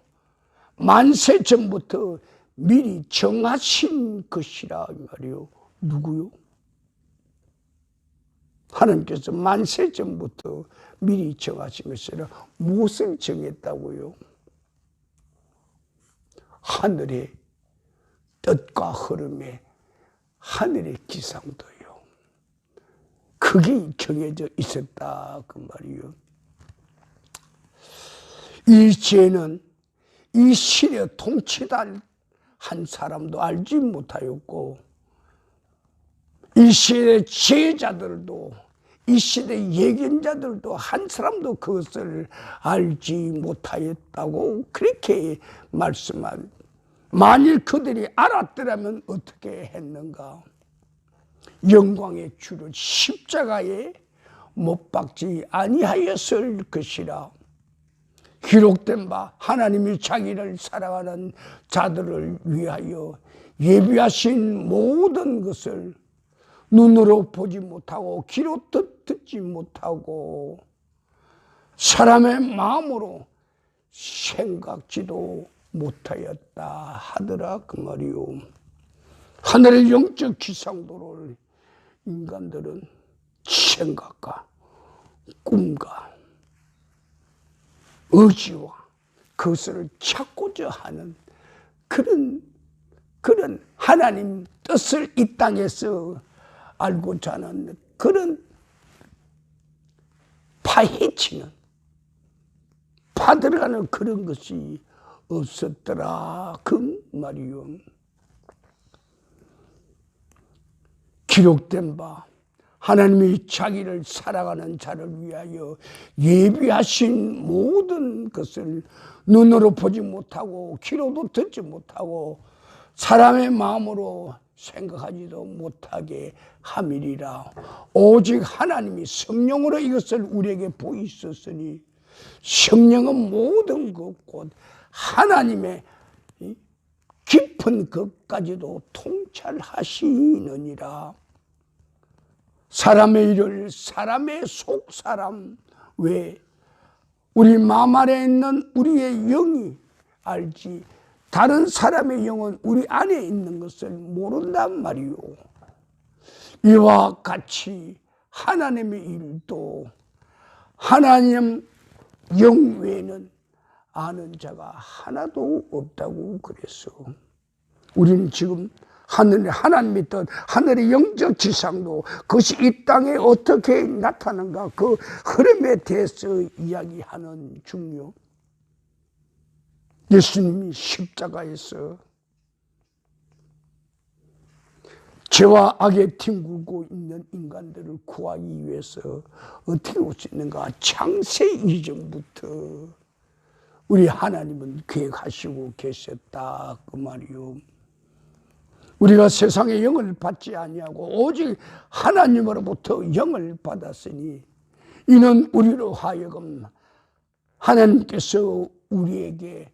만세 전부터 미리 정하신 것이라 말이요. 누구요? 하나님께서 만세 전부터 미리 정하신 것이라. 무엇을 정했다고요? 하늘의 뜻과 흐름에 하늘의 기상도요. 그게 정해져 있었다 그 말이요. 이 죄는 이 시대 통치단 한 사람도 알지 못하였고, 이 시대 지혜자들도, 이 시대 예견자들도 한 사람도 그것을 알지 못하였다고 그렇게 말씀한. 만일 그들이 알았더라면 어떻게 했는가? 영광의 주를 십자가에 못 박지 아니하였을 것이라. 기록된 바 하나님이 자기를 사랑하는 자들을 위하여 예비하신 모든 것을 눈으로 보지 못하고 귀로 듣지 못하고 사람의 마음으로 생각지도 못하였다 하더라 그 말이요. 하늘의 영적 기상도를 인간들은 생각과 꿈과 의지와 그것을 찾고자 하는 그런 하나님 뜻을 이 땅에서 알고자 하는 그런 파헤치는 파들어가는 그런 것이 없었더라 그 말이요. 기록된 바 하나님이 자기를 사랑하는 자를 위하여 예비하신 모든 것을 눈으로 보지 못하고 귀로도 듣지 못하고 사람의 마음으로 생각하지도 못하게 함이리라. 오직 하나님이 성령으로 이것을 우리에게 보이셨으니 성령은 모든 것 곧 하나님의 깊은 것까지도 통찰하시느니라. 사람의 일을 사람의 속사람 왜 우리 마음 안에 있는 우리의 영이 알지 다른 사람의 영은 우리 안에 있는 것을 모른단 말이요. 이와 같이 하나님의 일도 하나님 영 외에는 아는 자가 하나도 없다고 그랬어. 우리는 지금 하나님의 뜻, 하늘의 영적 지상도 그것이 이 땅에 어떻게 나타나는가 그 흐름에 대해서 이야기하는 중요. 예수님이 십자가에서 죄와 악에 뒹굴고 있는 인간들을 구하기 위해서 어떻게 오셨는가? 창세 이전부터 우리 하나님은 계획하시고 계셨다 그 말이요. 우리가 세상의 영을 받지 아니하고 오직 하나님으로부터 영을 받았으니 이는 우리로 하여금 하나님께서 우리에게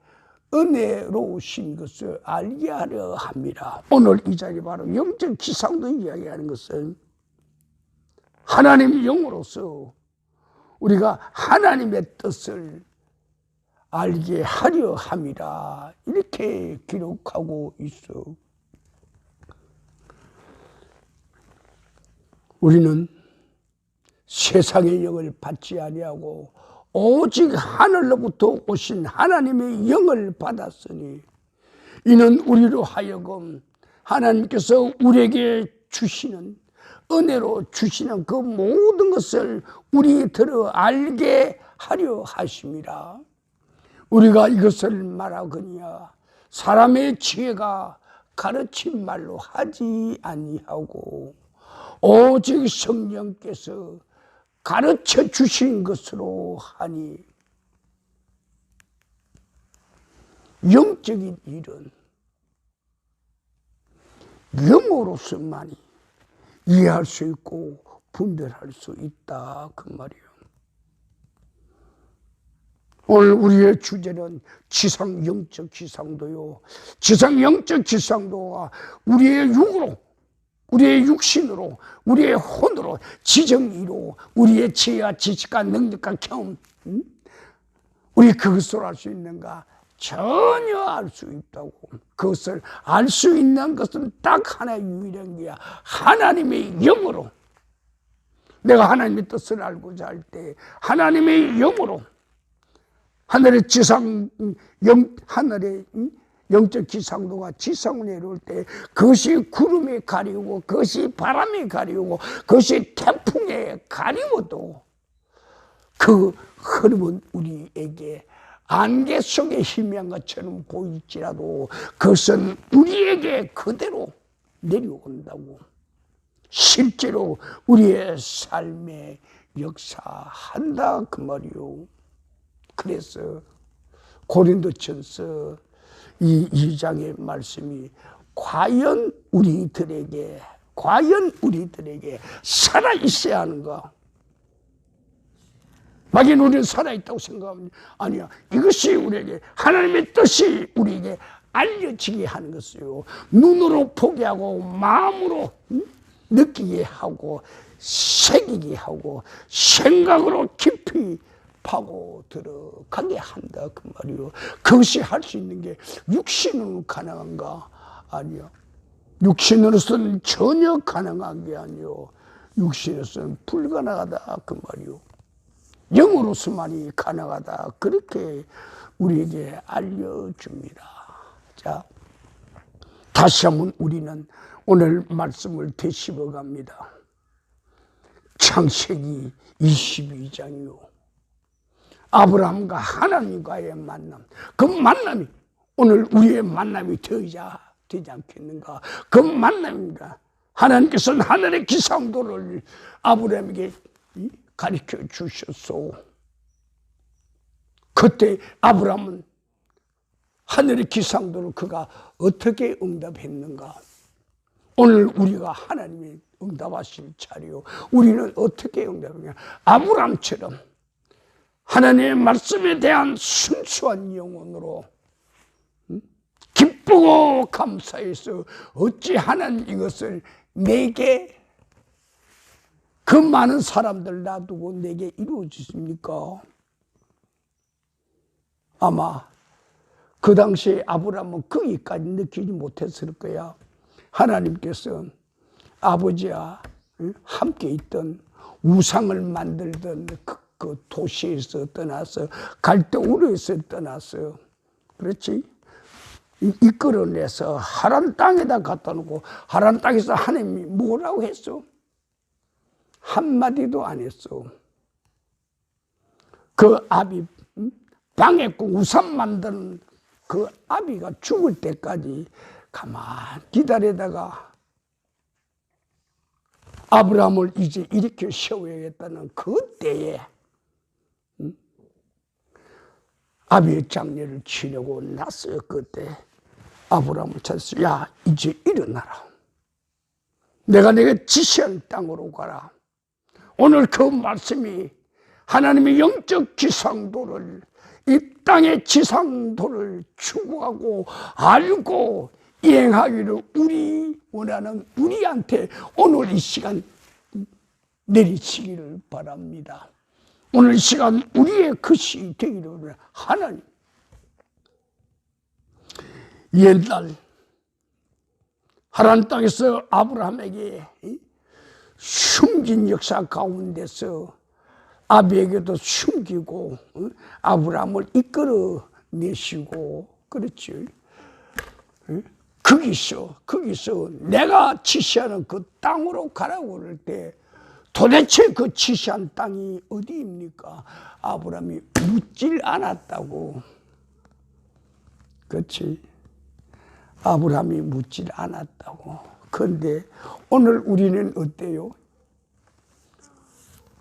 은혜로우신 것을 알게 하려 함이라. 오늘 이 자리 바로 영적 기상도 이야기하는 것은 하나님의 영으로서 우리가 하나님의 뜻을 알게 하려 함이라 이렇게 기록하고 있어. 우리는 세상의 영을 받지 아니하고 오직 하늘로부터 오신 하나님의 영을 받았으니 이는 우리로 하여금 하나님께서 우리에게 주시는, 은혜로 주시는 그 모든 것을 우리들어 알게 하려 하심이라. 우리가 이것을 말하거니와 사람의 지혜가 가르친 말로 하지 아니하고 오직 성령께서 가르쳐 주신 것으로 하니, 영적인 일은 영으로서만이 이해할 수 있고 분별할 수 있다, 그 말이에요. 오늘 우리의 주제는 지상 영적 지상도요. 지상 영적 지상도가 우리의 육으로, 우리의 육신으로, 우리의 혼으로, 지정의로, 우리의 지혜와 지식과 능력과 경험, 우리 그것을 알 수 있는가? 전혀 알 수 있다고. 그것을 알 수 있는 것은 딱 하나의 유일한 게야. 하나님의 영으로. 내가 하나님의 뜻을 알고자 할 때 하나님의 영으로, 하늘의 지상, 하늘의 영적 지상도가 지상을 내려올 때 그것이 구름에 가리우고 그것이 바람에 가리우고 그것이 태풍에 가리워도 그 흐름은 우리에게 안개 속에 희미한 것처럼 보일지라도 그것은 우리에게 그대로 내려온다고. 실제로 우리의 삶에 역사한다, 그 말이요. 그래서 고린도전서 이 2장의 말씀이 과연 우리들에게 살아있어야 하는가? 막연 우리는 살아있다고 생각하면 아니야. 이것이 우리에게, 하나님의 뜻이 우리에게 알려지게 하는 것이요. 눈으로 보게 하고 마음으로 느끼게 하고 새기게 하고 생각으로 깊이 파고 들어가게 한다, 그 말이요. 그것이 할 수 있는 게 육신으로 가능한가? 아니요. 육신으로서는 전혀 가능한 게 아니요. 육신으로서는 불가능하다, 그 말이요. 영으로서만이 가능하다, 그렇게 우리에게 알려줍니다. 자, 다시 한번 우리는 오늘 말씀을 되씹어 갑니다. 창세기 22장이요. 아브라함과 하나님과의 만남, 그 만남이 오늘 우리의 만남이 되지 않겠는가? 그 만남입니다. 하나님께서는 하늘의 기상도를 아브라함에게 가르쳐 주셨소. 그때 아브라함은 하늘의 기상도를 그가 어떻게 응답했는가? 오늘 우리가 하나님이 응답하실 차례요. 우리는 어떻게 응답하냐? 아브라함처럼 하나님의 말씀에 대한 순수한 영혼으로 기쁘고 감사해서 어찌 하나님 이것을 내게, 그 많은 사람들 놔두고 내게 이루어 주십니까? 아마 그 당시에 아브라함은 거기까지 느끼지 못했을 거야. 하나님께서 아버지와 함께 있던 우상을 만들던 그 도시에서 떠나서 갈대우르에서 떠나서, 그렇지? 이끌어내서 하란 땅에다 갖다 놓고 하란 땅에서 하나님이 뭐라고 했어? 한마디도 안 했어. 그 아비, 방해꾼 우상 만드는 그 아비가 죽을 때까지 가만히 기다리다가 아브라함을 이제 일으켜 세워야겠다는 그 때에 아비의 장례를 치르고 났어요. 그때 아브라함을 찾았어요. 야, 이제 일어나라. 내가 내게 지시한 땅으로 가라. 오늘 그 말씀이 하나님의 영적 지상도를, 이 땅의 지상도를 추구하고 알고 이행하기를 우리 원하는 우리한테 오늘 이 시간 내리치기를 바랍니다. 오늘 이 시간 우리의 것이 되기를. 하나님, 옛날 하란 땅에서 아브라함에게 숨긴 역사 가운데서 아비에게도 숨기고 아브라함을 이끌어 내시고, 그렇지? 거기서 내가 지시하는 그 땅으로 가라고 그럴 때 도대체 그 지시한 땅이 어디입니까? 아브라함이 묻질 않았다고. 그렇지? 아브라함이 묻질 않았다고. 그런데 오늘 우리는 어때요?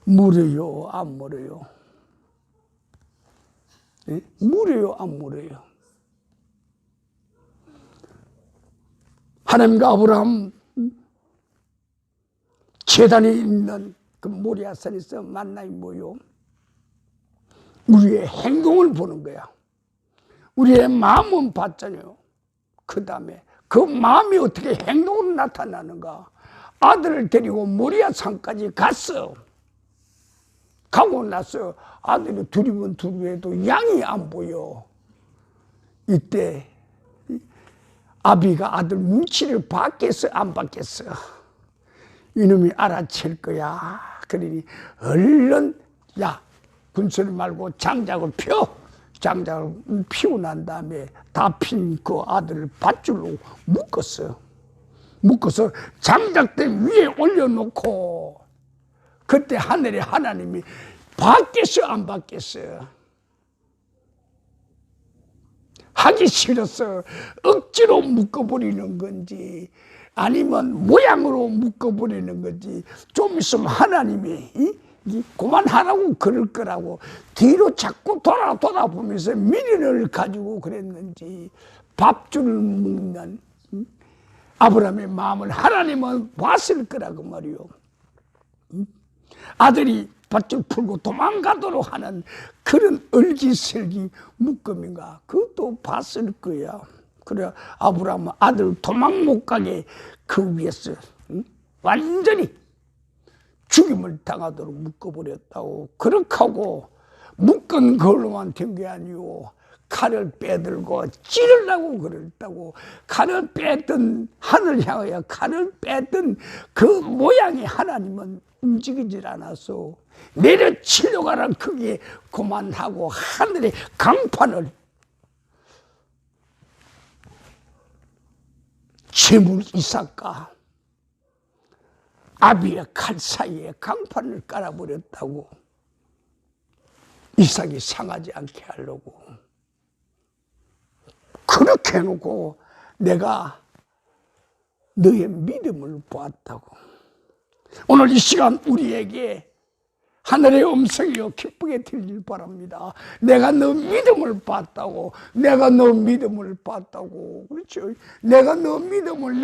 물어요, 안 물어요? 예? 물어요, 안 물어요? 하나님과 아브라함 제단이 있는 그 모리아산에서 만나이 뭐요? 우리의 행동을 보는 거야. 우리의 마음은 봤잖아요. 그 다음에 그 마음이 어떻게 행동으로 나타나는가? 아들을 데리고 모리아산까지 갔어. 가고 나서 아들이 두리번 두리해도 양이 안 보여. 이때 아비가 아들 눈치를 받겠어, 안 받겠어? 이놈이 알아챌 거야. 그러니 얼른 야, 군소리 말고 장작을 펴. 장작을 피우고 난 다음에 다 핀 그 아들을 밧줄로 묶었어. 묶어서 장작대 위에 올려놓고 그때 하늘에 하나님이 받겠어, 안 받겠어? 하기 싫어서 억지로 묶어버리는 건지 아니면 모양으로 묶어버리는 건지 좀 있으면 하나님이 그만하라고 그럴 거라고 뒤로 자꾸 돌아보면서 미련을 가지고 그랬는지 밥줄을 묶는 아브라함의 마음을 하나님은 봤을 거라고 말이요. 아들이 밧줄 풀고 도망가도록 하는 그런 얼기설기 묶음인가 그것도 봤을 거야. 그래 아브라함은 아들 도망 못 가게 그 위에서 완전히 죽임을 당하도록 묶어버렸다고. 그렇게 하고 묶은 걸로만 된 게 아니오. 칼을 빼들고 찌르려고 그랬다고. 칼을 빼던 하늘 향하여 칼을 빼던 그 모양이 하나님은 움직이질 않아서 내려치려고 하는 그게 그만하고 하늘의 강판을 제물 이삭과 아비의 칼 사이에 강판을 깔아버렸다고. 이삭이 상하지 않게 하려고. 그렇게 해놓고 내가 너의 믿음을 보았다고. 오늘 이 시간 우리에게 하늘의 음성이요 기쁘게 들릴 바랍니다. 내가 너 믿음을 봤다고. 내가 너 믿음을 봤다고. 그렇죠? 내가 너 믿음을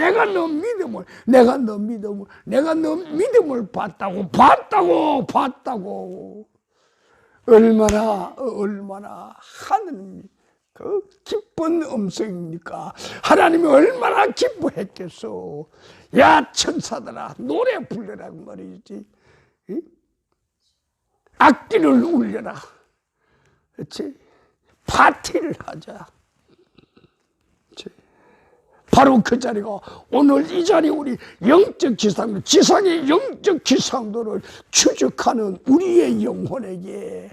봤다고. 얼마나 하느님 그 기쁜 음성입니까? 하나님이 얼마나 기뻐했겠어. 야 천사들아 노래 불러라 그 말이지. 악기를 울려라. 그렇지? 파티를 하자. 그렇지? 바로 그 자리가 오늘 이 자리 우리 영적 지상도 지상의 영적 지상도를 추적하는 우리의 영혼에게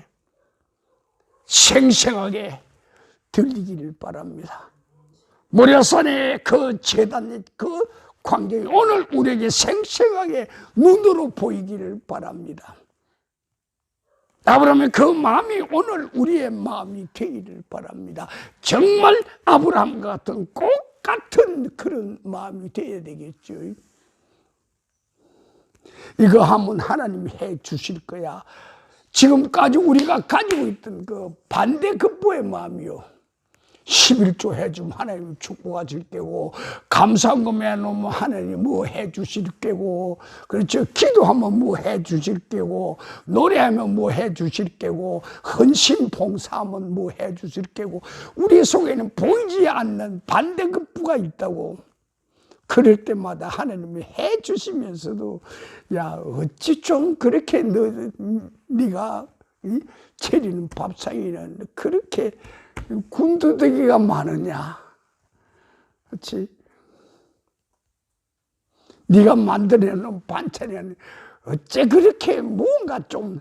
생생하게 들리기를 바랍니다. 모리아산의 그 제단의 그 광경이 오늘 우리에게 생생하게 눈으로 보이기를 바랍니다. 아브라함의 그 마음이 오늘 우리의 마음이 되기를 바랍니다. 정말 아브라함과 같은 꼭 같은 그런 마음이 되어야 되겠죠. 이거 하면 하나님이 해 주실 거야. 지금까지 우리가 가지고 있던 그 반대급부의 마음이요. 11조 해주면 하나님 축복하실 게고, 감사한 거 해놓으면 하나님 뭐 해주실 게고, 그렇죠. 기도하면 뭐 해주실 게고, 노래하면 뭐 해주실 게고, 헌신 봉사하면 뭐 해주실 게고, 우리 속에는 보이지 않는 반대급부가 있다고. 그럴 때마다 하나님이 해주시면서도 야 어찌 좀 그렇게 네가 차리는 밥상에는 그렇게 군더더기가 많으냐. 그렇지? 네가 만들어놓은 반찬에는 어째 그렇게 뭔가 좀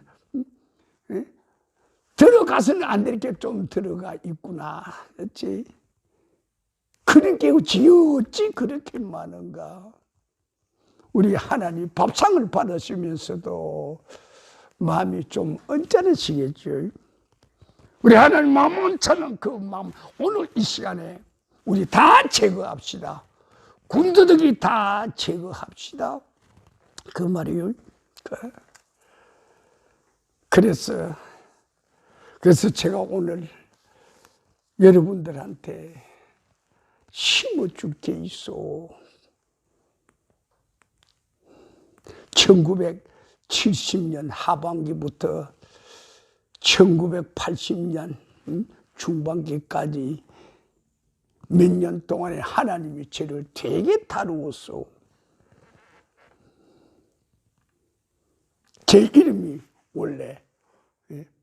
들어가서는 안 될 게 좀 들어가 있구나. 그렇지? 그런 게 어찌 그렇게 많은가. 우리 하나님 밥상을 받으시면서도 마음이 좀 언짢으시겠죠. 우리 하나님 마음 언짢은 그 마음 오늘 이 시간에 우리 다 제거합시다. 군더더기 다 제거합시다. 그 말이요. 그래서 제가 오늘 여러분들한테 심어줄 게 있어. 1970년 하반기부터 1980년 중반기까지 몇 년 동안에 하나님이 저를 되게 다루었어. 제 이름이 원래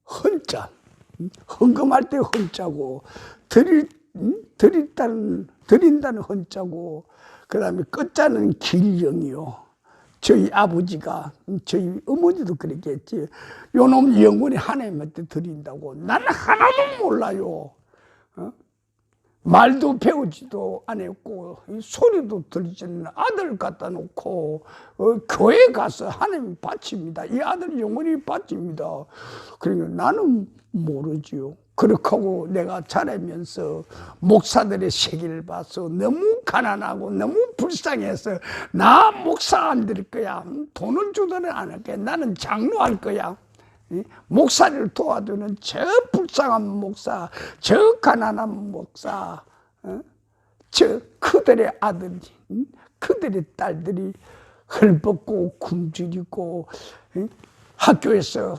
헌자, 헌금할 때 헌자고, 드린다는 헌자고, 그 다음에 끝자는 길령이요. 저희 아버지가, 저희 어머니도 그랬겠지. 요놈 영원히 하나님한테 드린다고. 나는 하나도 몰라요. 말도 배우지도 안 했고, 소리도 들리지는 아들 갖다 놓고, 교회 가서 하나님 바칩니다. 이 아들 영원히 바칩니다. 그러니까 나는 모르지요. 그렇게 하고 내가 자라면서 목사들의 세계를 봐서 너무 가난하고 너무 불쌍해서 나 목사 안 될 거야. 돈을 주더니 안 할게. 나는 장로할 거야. 목사를 도와주는 저 불쌍한 목사, 저 가난한 목사, 저 그들의 아들이, 그들의 딸들이 헐벗고 굶주리고 학교에서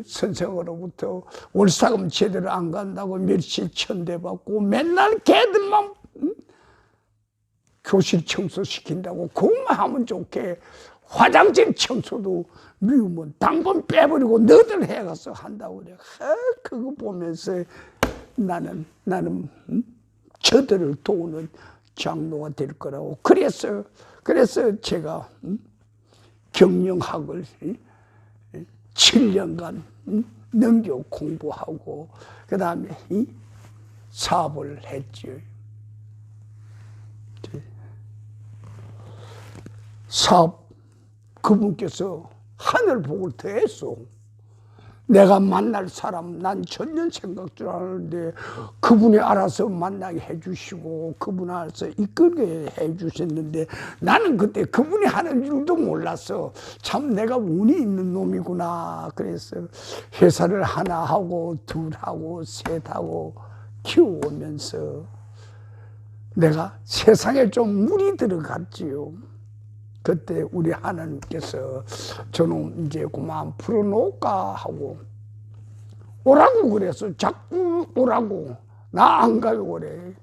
선생으로부터 월사금 제대로 안 간다고 멸시 천대받고 맨날 걔들만 교실 청소시킨다고 그것만 하면 좋게 화장실 청소도 미우면 당번 빼버리고 너들 해가서 한다고 그래. 그거 보면서 나는 저들을 도우는 장로가 될 거라고. 그래서 제가 경영학을 7년간 넘겨 공부하고 그 다음에 사업을 했죠. 사업 그분께서 하늘복을 더했어. 내가 만날 사람 난 전년 생각 줄 알았는데 그분이 알아서 만나게 해주시고 그분 알아서 이끌게 해주셨는데 나는 그때 그분이 하는 줄도 몰랐어. 참 내가 운이 있는 놈이구나. 그래서 회사를 하나 하고 둘 하고 셋 하고 키워오면서 내가 세상에 좀 물이 들어갔지요. 그때 우리 하나님께서 저놈 이제 그만 풀어놓을까 하고 오라고 그래서 자꾸 오라고. 나 안 가요 그래.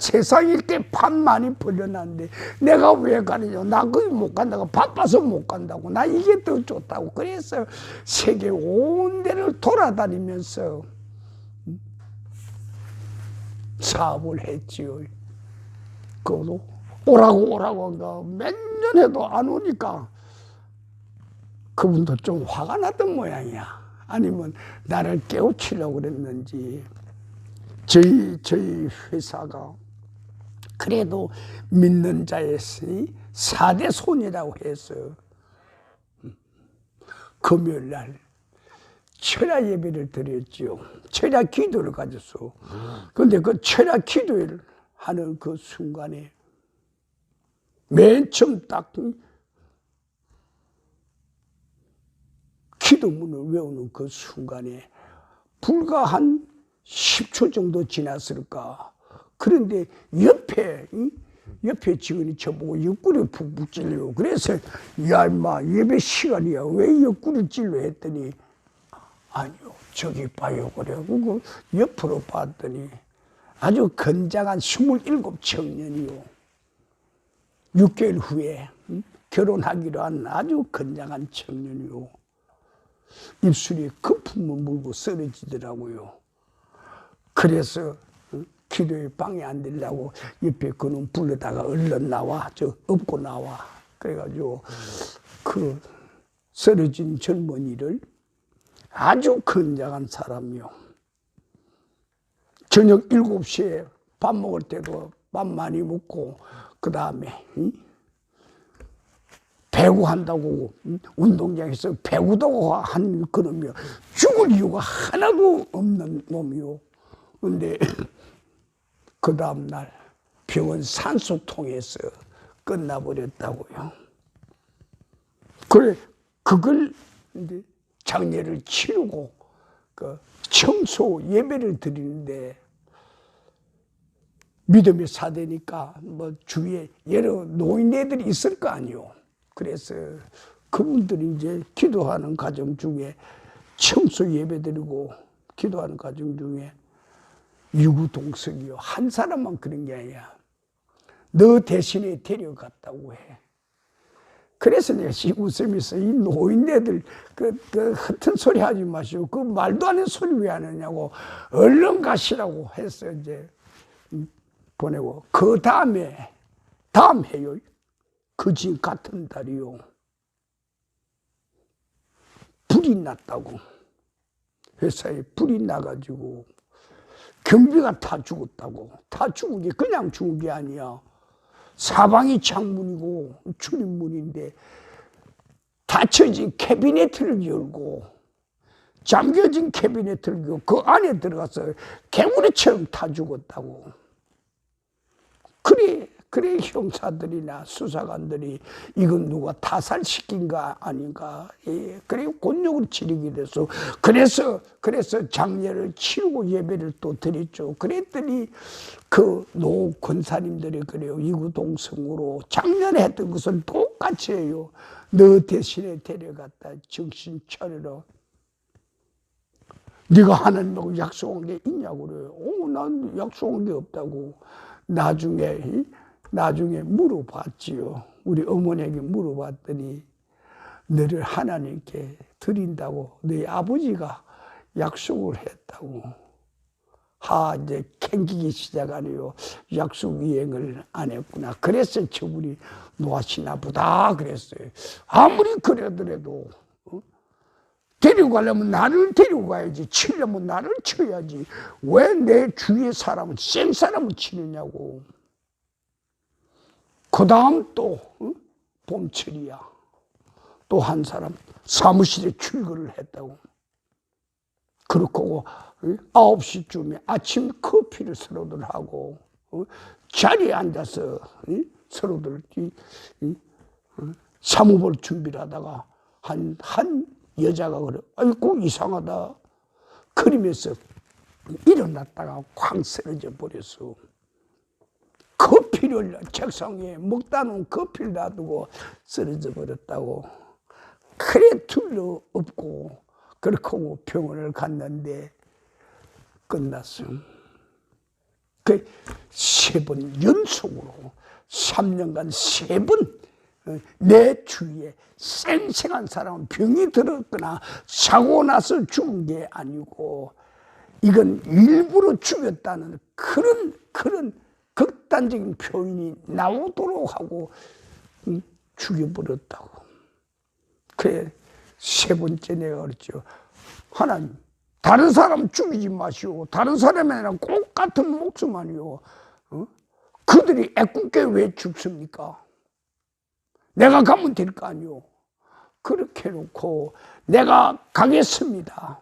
세상에 이렇게 판 많이 벌려놨는데 내가 왜 가느냐. 나 거기 못 간다고. 바빠서 못 간다고. 나 이게 더 좋다고. 그래서 세계 온 데를 돌아다니면서 사업을 했지요. 그것도 오라고 한가 몇 년 해도 안 오니까 그분도 좀 화가 났던 모양이야. 아니면 나를 깨우치려고 그랬는지. 저희 회사가 그래도 믿는 자의 4대 손이라고 해서 금요일 날 철야 예배를 드렸지요. 철야 기도를 가졌어. 그런데 그 철야 기도를 하는 그 순간에 맨 처음 딱 기도문을 외우는 그 순간에 불과 한 10초 정도 지났을까. 그런데 옆에 직원이 저보고 옆구리 푹푹 찔려. 그래서 야 임마 예배 시간이야 왜 옆구리 찔러 했더니 아니요 저기 봐요 그래. 그거 옆으로 봤더니 아주 건장한 27 청년이요. 6개월 후에 결혼하기로 한 아주 건장한 청년이요. 입술이 거품을 물고 쓰러지더라고요. 그래서 기도에 방해 안 되려고 옆에 그놈 불러다가 얼른 나와. 저 업고 나와. 그래가지고 그 쓰러진 젊은이를 아주 건장한 사람이요. 저녁 7시에 밥 먹을 때도 밥 많이 먹고 그 다음에 배구한다고 운동장에서 배구도 한 그놈이요. 죽을 이유가 하나도 없는 놈이요. 근데 그 다음날 병원 산소통에서 끝나버렸다고요. 그래, 그걸 이제 장례를 치르고 그 청소 예배를 드리는데 믿음의 사대니까 뭐 주위에 여러 노인네들이 있을 거 아니요. 그래서 그분들이 이제 기도하는 가정 중에 청소 예배 드리고 기도하는 가정 중에 유구동성이요. 한 사람만 그런 게 아니야. 너 대신에 데려갔다고 해. 그래서 내가 웃으면서 이 노인네들 그 같은 소리 하지 마시고 그 말도 안 되는 소리 왜 하느냐고 얼른 가시라고 해서 이제 보내고 그 다음 해요. 그 진 같은 달이요. 불이 났다고. 회사에 불이 나가지고 경비가 다 죽었다고. 다 죽은 게 그냥 죽은 게 아니야. 사방이 창문이고 출입문인데 닫혀진 캐비넷을 열고 잠겨진 캐비넷을 열고 그 안에 들어가서 개구리처럼 다 죽었다고. 그래 형사들이나 수사관들이 이건 누가 타살시킨가 아닌가. 예, 그래 곤욕을 치르게 돼서 그래서 장례를 치르고 예배를 또 드렸죠. 그랬더니 그 노 권사님들이 그래요. 이구동성으로 작년에 했던 것은 똑같이 해요. 너 대신에 데려갔다 정신 차려라. 네가 하나님하고 약속한 게 있냐고 그래요. 난 약속한 게 없다고. 나중에 물어봤지요. 우리 어머니에게 물어봤더니 너를 하나님께 드린다고 너희 아버지가 약속을 했다고. 이제 캥기기 시작하네요. 약속 이행을 안 했구나. 그래서 저분이 노하시나 보다 그랬어요. 아무리 그러더라도 데려가려면 나를 데리고 가야지. 치려면 나를 쳐야지. 왜 내 주위의 사람은 센 사람을 치느냐고. 그 다음 또 봄철이야. 또 한 사람 사무실에 출근을 했다고. 그렇고 9시쯤에 아침 커피를 서로들 하고 자리에 앉아서 서로들 사무볼 준비를 하다가 한 여자가 그래. 아이고 이상하다. 그러면서 일어났다가 쾅 쓰러져 버렸어. 커피를 책상 위에 먹다 놓은 커피를 놔두고 쓰러져 버렸다고. 그래 둘러 엎고 그렇고 병원을 갔는데 끝났어. 그 3번 연속으로 3년간 3번 내 주위에 쌩쌩한 사람은 병이 들었거나 사고 나서 죽은 게 아니고 이건 일부러 죽였다는 그런 극단적인 표현이 나오도록 하고 죽여버렸다고. 그래 3번째 내가 그랬죠. 하나님 다른 사람 죽이지 마시오. 다른 사람이 아니라 꼭 같은 목숨 아니오. 그들이 애꿎게 왜 죽습니까? 내가 가면 될 거 아니오. 그렇게 해놓고 내가 가겠습니다.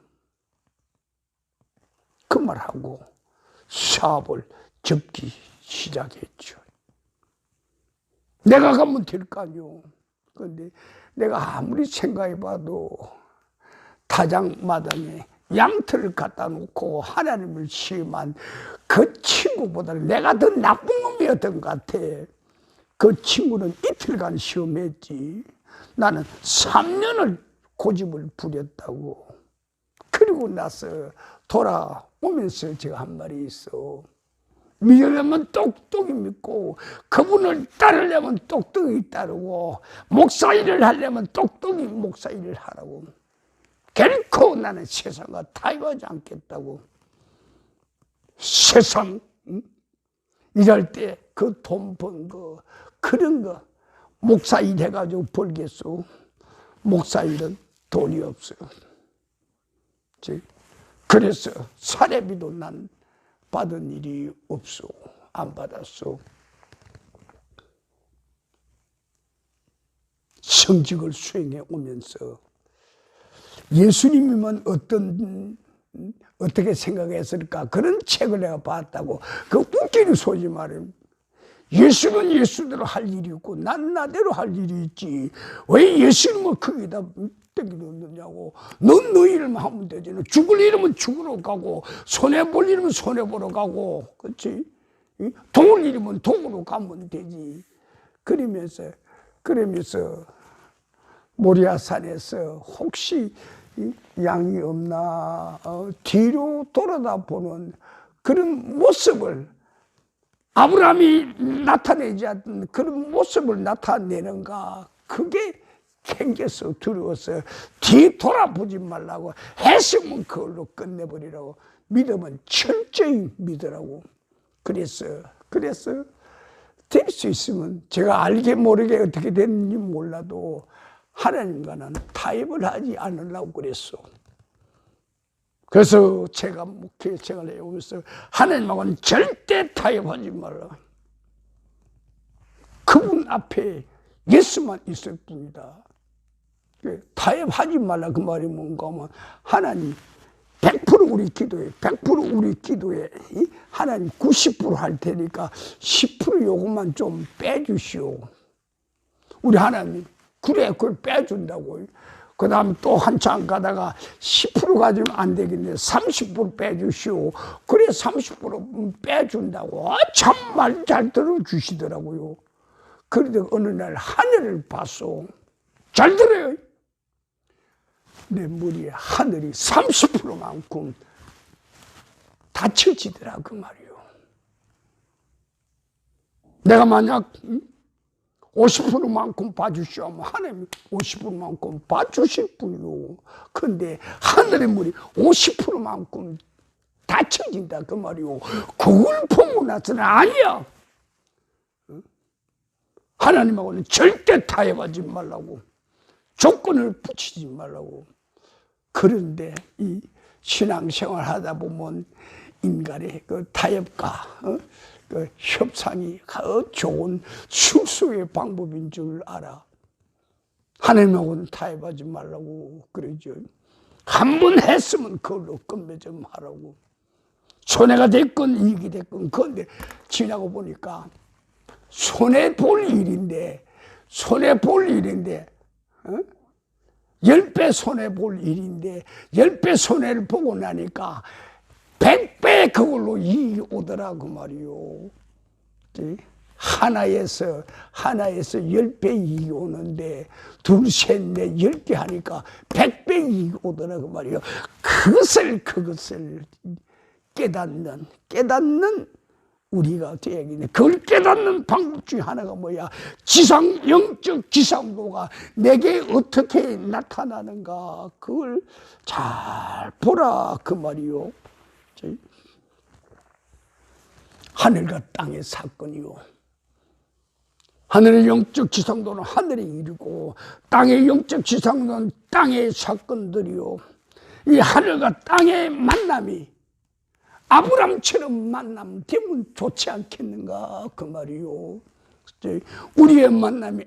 그 말하고 사업을 접기 시작했죠. 내가 가면 될 거 아니오. 그런데 내가 아무리 생각해봐도 타작마당에 양털을 갖다 놓고 하나님을 시험한 그 친구보다는 내가 더 나쁜 놈이었던 것 같아. 그 친구는 이틀간 시험했지. 나는 3년을 고집을 부렸다고. 그리고 나서 돌아오면서 제가 한 말이 있어. 믿으려면 똑똑히 믿고 그분을 따르려면 똑똑히 따르고 목사 일을 하려면 똑똑히 목사 일을 하라고. 결코 나는 세상과 타협하지 않겠다고. 세상 이럴 때 그 돈 번 거 그런 거 목사 일 해가지고 벌겠어. 목사 일은 돈이 없어요. 그래서 사례비도 난 받은 일이 없어. 안 받았어. 성직을 수행해 오면서 예수님이면 어떻게 생각했을까? 그런 책을 내가 봤다고. 그 웃기는 소리 말이에요. 예수는 예수대로 할 일이 있고 난 나대로 할 일이 있지. 왜 예수님은 거기다 땡기 넣느냐고. 넌 너희 이름만 하면 되지. 죽을 일이면 죽으러 가고 손해볼 일이면 손해보러 가고, 그렇지? 도울 일이면 도우러 가면 되지. 그러면서 모리아산에서 혹시 양이 없나 뒤로 돌아다 보는 그런 모습을, 아브라함이 나타내지 않던 그런 모습을 나타내는가, 그게 캥겨서 두려워서 뒤 돌아보지 말라고, 했으면 그걸로 끝내버리라고. 믿으면 철저히 믿으라고. 그래서 될 수 있으면, 제가 알게 모르게 어떻게 됐는지 몰라도 하나님과는 타협을 하지 않으려고 그랬어. 그래서 제가 목회 생활을 해오면서 하나님하고는 절대 타협하지 말라. 그분 앞에 예수만 있을 뿐이다. 타협하지 말라 그 말이 뭔가 하면, 하나님 100% 우리 기도에, 100% 우리 기도에 하나님 90% 할 테니까 10% 요것만 좀 빼주시오. 우리 하나님 그래, 그걸 빼준다고. 그 다음 또 한참 가다가 10% 가지면 안 되겠네. 30% 빼주시오. 그래, 30% 빼준다고. 참말 잘 들어주시더라고요. 그런데 어느 날 하늘을 봤어. 잘 들어요. 내 머리에 하늘이 30%만큼 닫혀지더라 그 말이요. 내가 만약 50%만큼 봐주시오 하면 하나님이 50%만큼 봐주실 뿐이요. 그런데 하늘의 물이 50%만큼 닫혀진다 그 말이요. 그걸 보고 나서는 아니야. 하나님하고는 절대 타협하지 말라고. 조건을 붙이지 말라고. 그런데 이 신앙생활 하다 보면 인간의 그 타협과 그 협상이 좋은 수수의 방법인 줄 알아. 하나님하고는 타협하지 말라고 그러죠. 한 번 했으면 그걸로 끝맺음 좀 하라고. 손해가 됐건 이익이 됐건. 그런데 지나고 보니까 손해볼 일인데 10배 손해볼 일인데 10배 손해를 보고 나니까 100배 그걸로 이익이 오더라 그 말이요. 하나에서 10배 이익이 오는데 둘, 셋, 넷, 10개 하니까 100배 이익이 오더라 그 말이요. 그것을 깨닫는 우리가 되야겠네. 그걸 깨닫는 방법 중에 하나가 뭐야? 영적 지상도가 내게 어떻게 나타나는가, 그걸 잘 보라 그 말이요. 하늘과 땅의 사건이요. 하늘의 영적 지상도는 하늘이 이루고 땅의 영적 지상도는 땅의 사건들이요. 이 하늘과 땅의 만남이 아브람처럼 만남 되면 좋지 않겠는가 그 말이요. 우리의 만남이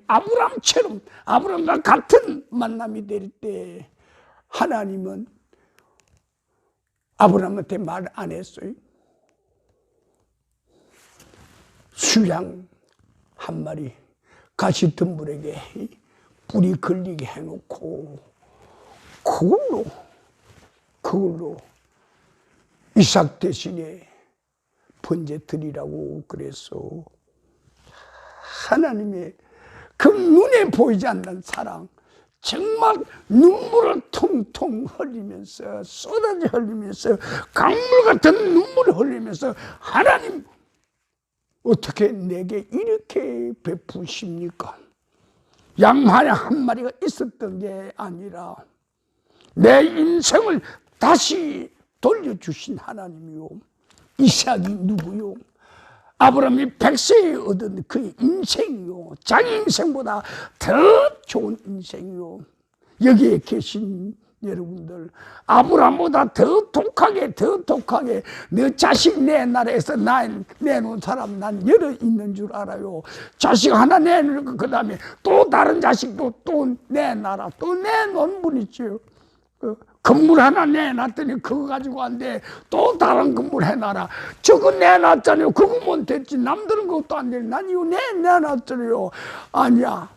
아브람과 같은 만남이 될 때 하나님은 아브람한테 말 안 했어요. 수양 한 마리 가시덤불에게 뿔이 걸리게 해놓고 그걸로 이삭 대신에 번제 드리라고 그랬어. 하나님의 그 눈에 보이지 않는 사랑, 정말 눈물을 통통 흘리면서, 쏟아져 흘리면서, 강물 같은 눈물을 흘리면서, 하나님 어떻게 내게 이렇게 베푸십니까? 양 한 마리가 있었던 게 아니라 내 인생을 다시 돌려주신 하나님이요. 이삭이 누구요? 아브라함이 100세에 얻은 그 인생이요. 자기 인생보다 더 좋은 인생이요. 여기에 계신 여러분들 아브라함보다 더 독하게 너 자식 내 나라에서 내놓은 사람 난 여러 있는 줄 알아요. 자식 하나 내놓고 그 다음에 또 다른 자식도 또 내놔라. 또 내놓은 분 있죠. 건물 하나 내놨더니 그거 가지고 안 돼. 또 다른 건물 해놔라. 저거 내놨잖아요. 그거면 됐지. 남들은 그것도 안 돼. 난 이거 내놨잖아요. 아니야.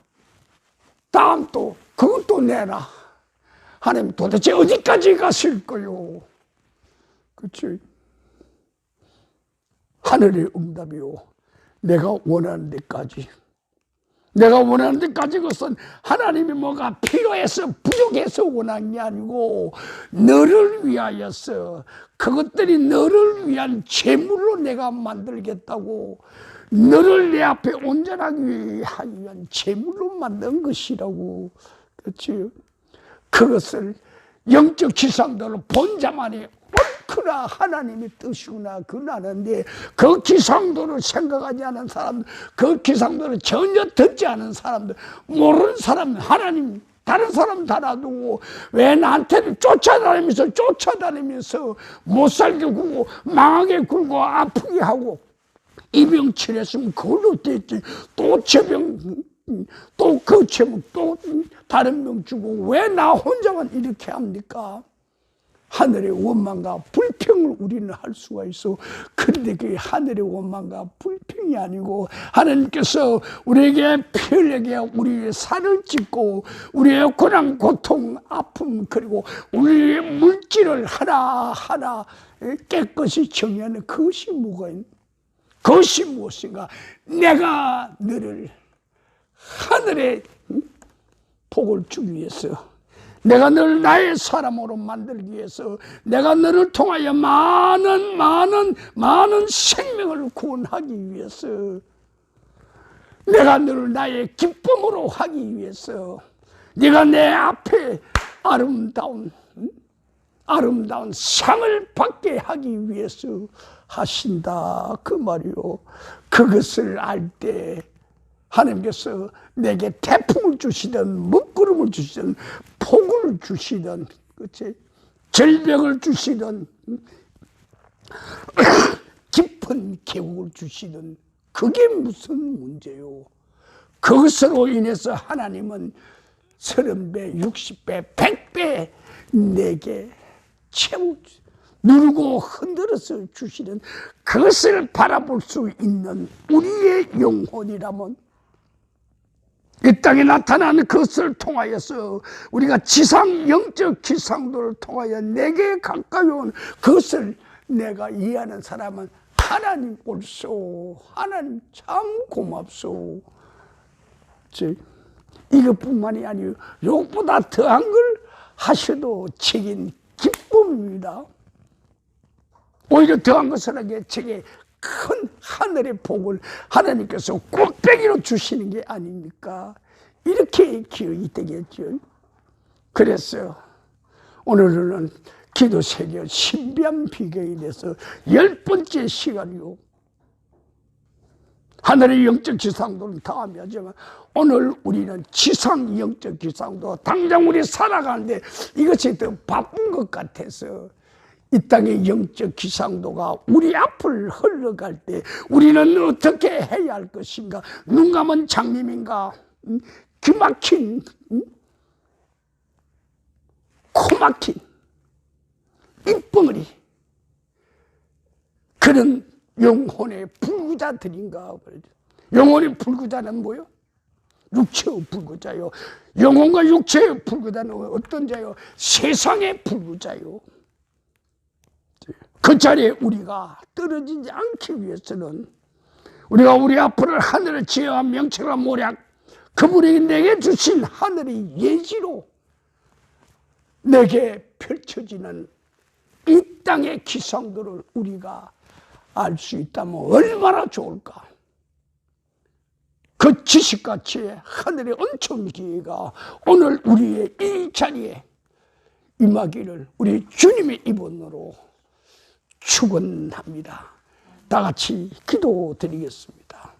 다음 또 그것도 내놔. 하나님 도대체 어디까지 가실 거요? 그렇지? 하늘의 응답이요. 내가 원하는 데까지. 내가 원하는 데까지 것은 하나님이 뭐가 필요해서 부족해서 원한 게 아니고 너를 위하여서 그것들이 너를 위한 재물로 내가 만들겠다고 너를 내 앞에 온전하게 하기 위한 재물로 만든 것이라고. 그렇지? 그것을 영적 지상도로 본 자만이 옳구나 하나님의 뜻이구나 그건 아는데 그 기상도를 생각하지 않은 사람들 그 기상도를 전혀 듣지 않은 사람들 모르는 사람들 하나님 다른 사람 다 놔두고 왜 나한테는 쫓아다니면서 못 살게 굴고 망하게 굴고 아프게 하고 이 병 치료했으면 그걸로 됐지 또 저병 또 그 제목 또 다른 병 주고 왜 나 혼자만 이렇게 합니까? 하늘의 원망과 불평을 우리는 할 수가 있어. 그런데 그게 하늘의 원망과 불평이 아니고 하나님께서 우리에게 편하게 우리의 살을 찢고 우리의 고난, 고통, 아픔 그리고 우리의 물질을 하나하나 깨끗이 정리하는 그것이 뭐가 있는 그것이 무엇인가? 내가 너를 하늘의 복을 주기 위해서 내가 너를 나의 사람으로 만들기 위해서 내가 너를 통하여 많은 생명을 구원하기 위해서 내가 너를 나의 기쁨으로 하기 위해서 네가 내 앞에 아름다운 상을 받게 하기 위해서 하신다 그 말이요. 그것을 알 때 하나님께서 내게 태풍을 주시든 먹구름을 주시든 폭우를 주시든 그치? 절벽을 주시든 깊은 계곡을 주시든 그게 무슨 문제요. 그것으로 인해서 하나님은 30배, 60배, 100배 내게 채워 누르고 흔들어서 주시는 그것을 바라볼 수 있는 우리의 영혼이라면 이 땅에 나타나는 그것을 통하여서 우리가 지상 영적 기상도를 통하여 내게 가까이 온 그것을 내가 이해하는 사람은 하나님 옳소 하나님 참 고맙소 이것뿐만이 아니고 이것보다 더한 걸 하셔도 제겐 기쁨입니다. 오히려 더한 것을 하기에 제게 큰 하늘의 복을 하나님께서 꽃배기로 주시는 게 아닙니까? 이렇게 기억이 되겠죠. 그래서 오늘은 기도 세계 신비한 비경에 대해서 10번째 시간이요. 하늘의 영적 기상도는 다음에 하지만 오늘 우리는 지상 영적 기상도 당장 우리 살아가는데 이것이 더 바쁜 것 같아서 이 땅의 영적 기상도가 우리 앞을 흘러갈 때 우리는 어떻게 해야 할 것인가? 눈 감은 장님인가? 귀막힌 코 막힌 입벙어리 그런 영혼의 불구자들인가? 영혼의 불구자는 뭐요? 육체의 불구자요. 영혼과 육체의 불구자는 어떤 자요? 세상의 불구자요. 그 자리에 우리가 떨어지지 않기 위해서는 우리가 우리 앞을 하늘의 지혜와 명철과 모략 그분이 내게 주신 하늘의 예지로 내게 펼쳐지는 이 땅의 기상도를 우리가 알 수 있다면 얼마나 좋을까. 그 지식과 지혜 하늘의 엄청 기회가 오늘 우리의 이 자리에 임하기를 우리 주님의 이번으로 축원합니다. 다 같이 기도드리겠습니다.